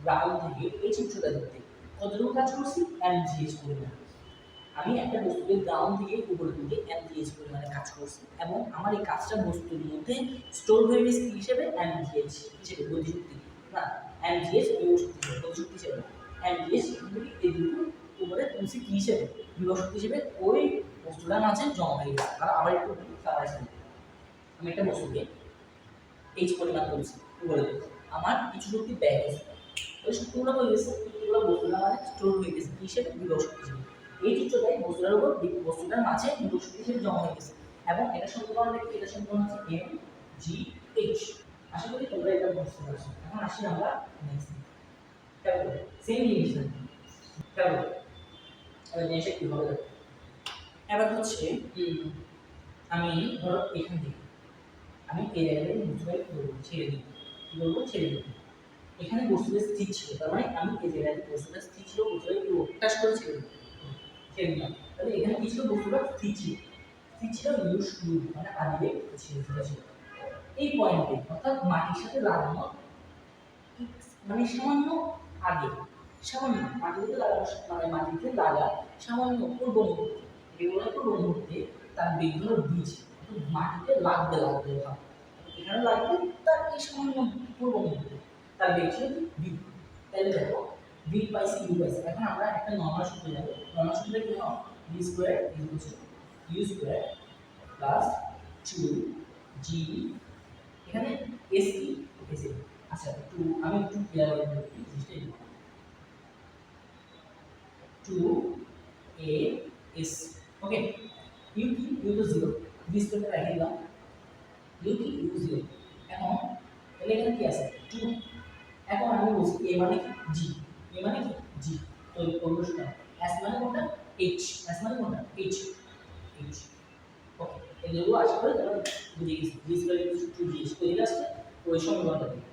গ্রাউন্ড থেকে এই চিত্রটা দেখতে কতটুকু কাজ করছি, m g h পরিমাণ। আমি একটা বস্তুকে গ্রাউন্ড থেকে উপরে তুলে এমজিএইচ পরিমাণে কাজ করছি এবং আমার এই কাজটা বস্তুর মধ্যে স্টোর হয়ে গেছে হিসেবে এমজিএইচ হিসেবে, গতিশক্তি না, এমজিএইচ বিভব শক্তি হিসেবে, গতিশক্তি হিসেবে না, এমজিএইচ এই দুটো উপরে তুলছি কি হিসেবে, বিভব শক্তি হিসেবে। ওই বস্তুটার মাঝে জমা হয়ে গেছে। আর আবার একটু সামারাইজ, আমি একটা বস্তুকে এইচ পরিমাণ করেছি উপরে তুলছি, আমার কিছু শক্তি ব্যয় হয়েছে, ওই শক্তিগুলো হয়ে গেছে, শক্তিগুলো বস্তুটার মাঝে স্টোর হয়ে গেছে কি হিসেবে, বিভব শক্তি হিসেবে। এই চিত্রটাই বস্তুটার উপর বস্তুটার মাঝে বিভব শক্তি হিসেবে জমা হয়ে গেছে এবং এটা সমীকরণ কি, এটা সমীকরণ হচ্ছে এম জি এইচ। আশা করি তোমরা এটা বুঝতে পারছো। এখন আসি আমরা নেক্সট, খেয়াল করো সেম জিনিস, খেয়াল করো এবার জিনিসটা কি হবে, এবার হচ্ছে আমি ধরো এখান থেকে আমি এই জায়গায় বুঝবাই করবো ছেড়ে দিই কি বলবো ছেড়ে দিই এখানে বস্তুটা স্থির ছিল তার মানে আমি এই জায়গায় বস্তুটা স্থির ছিল বুঝবাই কি টাচ করে ছেড়ে দিই ছেড়ে দিলাম তাহলে এখানে কি ছিল বস্তুটা স্থির ছিল মানে আদিবে ছিল এই পয়েন্টে অর্থাৎ মাটির সাথে লাগানো মানে সামান্য আগে সামান্য মাটিতে লাগানো মানে মাটিতে লাগা সামান্য পূর্ব মুহূর্তে এগুলো পূর্ব মুহূর্তে তার বেগ হলো বীজ মাটিতে লাগবে ভাব এখানে লাগবে তার এই সামান্য পূর্ব মুহূর্তে তার বেগ ছিল বি তাহলে দেখো বি পাইছি ইউ পাইছি এখন আমরা একটা নরমাল সূত্রে যাবো নরমাল সূত্রে কি হয় V square equal to U square plus 2 G এখানে এস কি এস আচ্ছা একটু আমি একটু ক্লিয়ার করে দিই জিনিসটা 2 a s ওকে ইউ কি ইউ তো 0 বি স্কয়ারটা রেখে দিলাম ইউ কি ইউ 0 এখন তাহলে এখানে কি আছে 2 এখন আমি বলছি a মানে কি g a মানে কি g তো করব সেটা s মানে কোনটা h s মানে কোনটা h h ওকে এগুলো আশা করি তোমরা বুঝে গেছো b square equal two 2g square আসছে ওই সমীকরণটা দিই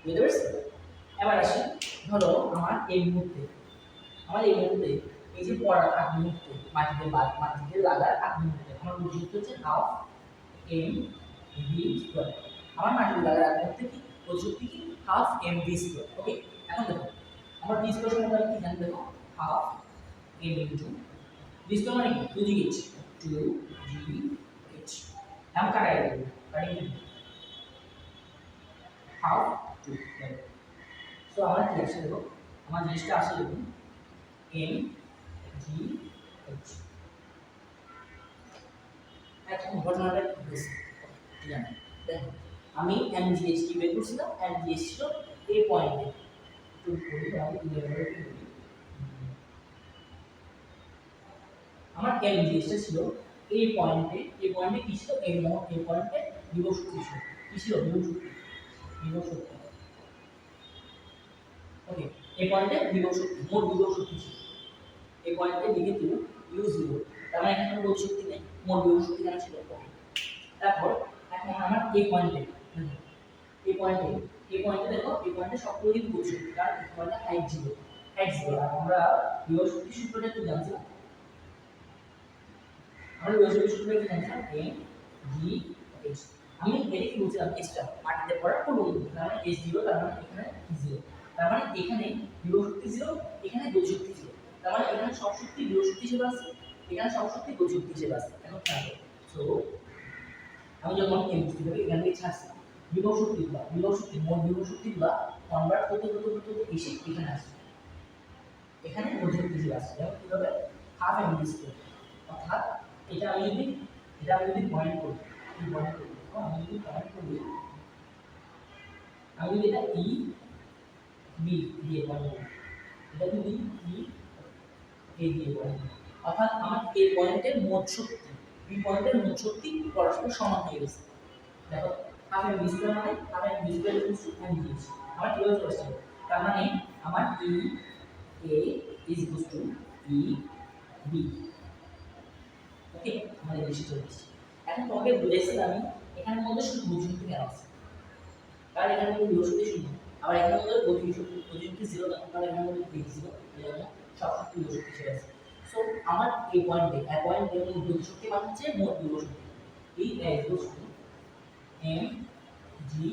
বুঝতে পারছো এবার আসি ধরো আমার এই মুহূর্তে এই যে পড়ার আগ মুহূর্তে মাটিতে লাগার আগ মুহূর্তে আমার প্রযুক্তি হচ্ছে হাফ এম ভি স্কয়ার আমার মাটিতে লাগার আগ মুহূর্তে কি প্রযুক্তি কি half M V square okay এখন দেখো আমার ভি স্কয়ার সমান কি জানি দেখো half M into V square মানে কি 2 জি এইচ 2 জি এইচ আমি কাটাই দেব কাটিং হাফ 2 সো আমার কি আসে দেখো আমার জিনিসটা আসে দেখুন এম জি এইচ এখন ঘটনাটা কি হয়েছে জানেন দেখো আমি এম জি এইচ কি বের করছিলাম এম জি এইচ ছিল এই পয়েন্টে একটু বলি আমি ক্লিয়ার করে বলি আমার এম জি এইচটা ছিল এই পয়েন্টে কি ছিল এই পয়েন্টে বিভব শক্তি ছিল কি ছিল বিভব শক্তি ওকে এই পয়েন্টে বিভব শক্তি মোট বিভব শক্তি ছিল এই পয়েন্টে লিখে দিল ইউ 0 তার মানে এখানে মোট শক্তি নেই মোট বিভব শক্তি কেন ছিল তারপর এখন আমার এই পয়েন্টে দেখো এই পয়েন্টে সবগুলো কিন্তু বিভব শক্তি কারণ এই পয়েন্টে হাইট 0 আর আমরা বিভব শক্তি সূত্রটা একটু জানছি আমরা বিভব শক্তি সূত্রটা কি জানছিলাম এম জি এইচ আমি এটা কি বলছিলাম এক্সট্রা মাটিতে পড়ার পূর্ব মুহূর্তে তার মানে এইচ 0 তার মানে এখানে 0 তার মানে এখানে বিভব শক্তি 0 এখানে গতি শক্তি 0 তার মানে এখানে সব শক্তি বিভব শক্তি হিসেবে আছে এখানে সব শক্তি গতি শক্তি হিসেবে আছে এখন থাকবে সো আমি যখন এম বুঝতে পারি এখান থেকে ছাড়ছি বিভব শক্তি মোট বিভব শক্তিগুলো কনভার্ট করতে এসে এখানে আসছে এখানে গতি শক্তি হিসেবে আসছে যেমন কীভাবে হাফ এম ভি স্কয়ার অর্থাৎ এটা আমি যদি পয়েন্ট করি আমি যদি এটা ই বি দিয়ে পয়েন্ট করি এটা যদি ই এ দিয়ে পয়েন্ট অর্থাৎ আমার এই পয়েন্টের মোট শক্তি বি পয়েন্টের মোট শক্তি পরস্পর সমান হয়ে গেছে দেখো হাফ এম ভি স্কয়ার মানে half M V square equals to m v আমার কিভাবে চলে আসছে তার মানে আমার E a is equals to E b okay আমাদের বেশি চলে আসছে এখন তোমাকে বুঝাইছিলাম আমি এখানের মধ্যে শুধু গতিশক্তি কেন আছে কারণ এখানে মধ্যে বিভব শক্তি শূন্য আবার এখানের মধ্যে গতিশক্তি 0 না কারণ এখানের মধ্যে বেগ 0 এজন্য সব শক্তি বিভব শক্তি ছেড়ে আছে সো আমার এই পয়েন্টে গতিশক্তি মানে হচ্ছে মোট বিভব শক্তি এই equals to M G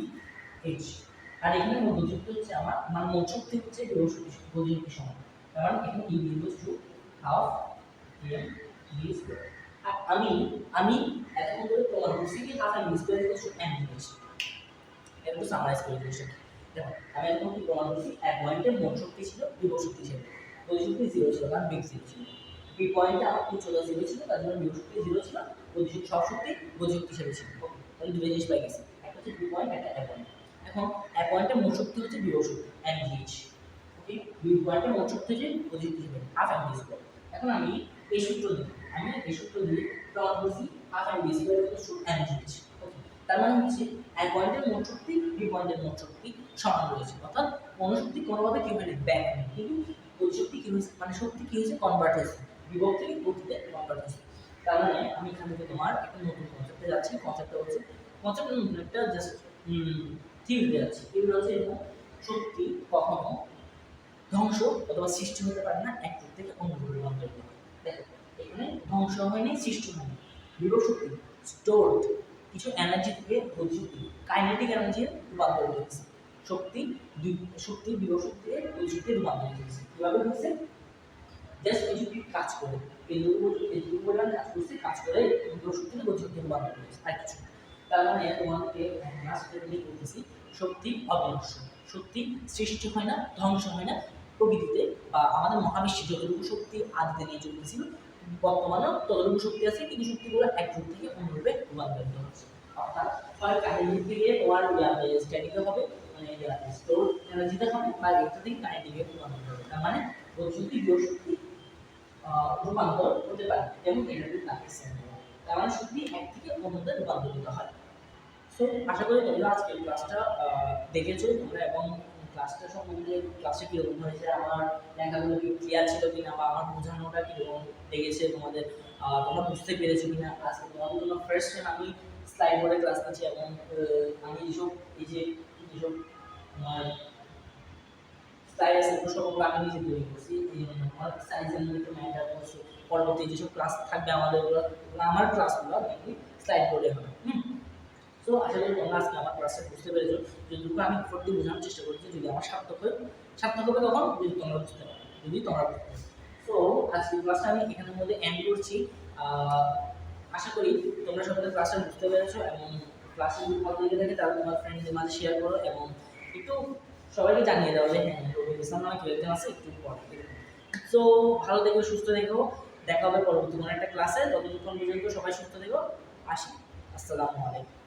h আর এখানে মোট গতিশক্তি হচ্ছে আমার মানে মোট শক্তি হচ্ছে বিভব শক্তি গতিশক্তি সমান তার মানে এখানে E equals to half M V square আমি এখন ধরে প্রমাণ করছি কি half M V square equals to M G H এটা তো সামারাইজ করে দিয়েছি দেখো আমি এখন কি প্রমাণ করছি এক পয়েন্টে মোট শক্তি ছিল বিভব শক্তি ছিল গতি শক্তি 0 ছিল কারণ বেগ 0 ছিল বি পয়েন্টে আমার কি চলে 0 ছিল তার জন্য বিভব শক্তি 0 ছিল গতি শক্তি সব শক্তি গতি শক্তি হিসেবে ছিল ওকে তাহলে দুটো জিনিস পাই গেছি একটা হচ্ছে বি পয়েন্ট একটা এ পয়েন্ট এখন এ পয়েন্টে মোট শক্তি হচ্ছে বিভব শক্তি এম জি এইচ ওকে বি পয়েন্টে মোট শক্তি হচ্ছে গতি শক্তি হিসেবে হাফ এম ভি স্কয়ার এখন আমি এই সূত্র দিয়ে প্রমাণ করছি half M V square equals to M G H তার মানে হচ্ছে এক পয়েন্টের মোট শক্তি বি পয়েন্টের মোট শক্তি সমান রয়েছে অর্থাৎ কোনো শক্তি কোনোভাবে কি হয়নি ব্যাক হয়নি কিন্তু গতিশক্তি কি হয়েছে, মানে শক্তি কি হয়েছে, কনভার্ট হয়েছে, বিভব থেকে গতিতে কনভার্ট হয়েছে। তার মানে আমি এখান থেকে তোমার একটা নতুন কনসেপ্টে যাচ্ছি। কনসেপ্টটা হচ্ছে, কনসেপ্ট নতুন একটা জাস্ট থিওরিতে যাচ্ছি। এগুলো হচ্ছে এরকম, শক্তি কখনো ধ্বংস অথবা সৃষ্টি হতে পারে না, এক রূপ থেকে অন্য রূপে রূপান্তরিত হয়। দেখো এখানে ধ্বংস হয়নি, সৃষ্টি হয়নি, বিভব শক্তি স্টোরড কিছু এনার্জি থেকে গতিশক্তি কাইনেটিক এনার্জি রূপান্তরিত হয়েছে। শক্তি শক্তি বিভব শক্তি গতিশক্তি রূপান্তরিত হয়েছে। কিভাবে হয়েছে? জাস্ট এই যদি কাজ করে এইটুকু পরিমাণ কাজ করছে, কাজ করে বিভব শক্তি গতিশক্তি রূপান্তরিত হয়েছে, আর কিছু। তার মানে তোমাদেরকে বলতেছি শক্তি অবিনশ্বর, শক্তি সৃষ্টি হয় না, ধ্বংস হয় না। প্রকৃতিতে বা আমাদের মহাবিশ্বে যতটুকু শক্তি আদিতে নিয়ে চলতেছিল, বর্তমানেও ততটুকু শক্তি আছে, কিন্তু শক্তিগুলো এক রূপ থেকে অন্য রূপে রূপান্তরিত হচ্ছে। অর্থাৎ হয় কাহিনী থেকে তোমার স্ট্যাটিকে হবে, মানে স্টোর এনার্জিতে হবে, বা এটা থেকে কাইনেটিকে রূপান্তরিত হবে। তার মানে শক্তি বিয়োগ শক্তি রূপান্তর হতে পারে, যেমন এনার্জি লাগছে। তার মানে শক্তি এক থেকে অন্যতে রূপান্তরিত হয়। সো আশা করি তোমরা আজকের ক্লাসটা দেখেছো তোমরা, এবং ক্লাসটা সম্বন্ধে ক্লাসে কীরকম হয়েছে, আমার লেখাগুলো কি ক্লিয়ার ছিল কিনা, বা আমার বোঝানোটা কীরকম লেগেছে তোমাদের, তোমরা বুঝতে পেরেছো কিনা। আজকে তোমাদের জন্য ফার্স্ট টাইম আমি স্লাইড বোর্ডে ক্লাস নিচ্ছি, এবং আমি যেসব আমার স্লাইড আছে সবগুলো আমি নিজে তৈরি করছি। এই জন্য আমার সাইজের মধ্যে একটু ম্যাটার করছে। পরবর্তী যেসব ক্লাস থাকবে আমাদের, আমার ক্লাসগুলো মেনলি স্লাইড বোর্ডে হবে। তো আশা করি তোমরা আজকে আমার ক্লাসটা বুঝতে পেরেছো। যতটুকু আমি এফোর্ট দিয়ে বোঝানোর চেষ্টা করেছি, যদি আমার সার্থক হয়, সার্থক হবে তখন যদি তোমরা বুঝতে পারো, যদি তোমরা বুঝতে পারো। তো আজকের ক্লাসটা আমি এখানের মধ্যে এন্ড করছি। আশা করি তোমরা সকলে ক্লাসটা বুঝতে পেরেছো, এবং ক্লাসে যদি ভালো লেগে থাকে তাহলে তোমার ফ্রেন্ডদের মাঝে শেয়ার করো, এবং একটু সবাইকে জানিয়ে দাও যে হ্যাঁ রবিউল ইসলাম নামে কেউ একজন আছে, একটু পড়ো। সো ভালো থেকো, সুস্থ থেকো, দেখা হবে পরবর্তী কোনো একটা ক্লাসে। ততক্ষণ পর্যন্ত সবাই সুস্থ থেকো। আসি, আসসালামু আলাইকুম।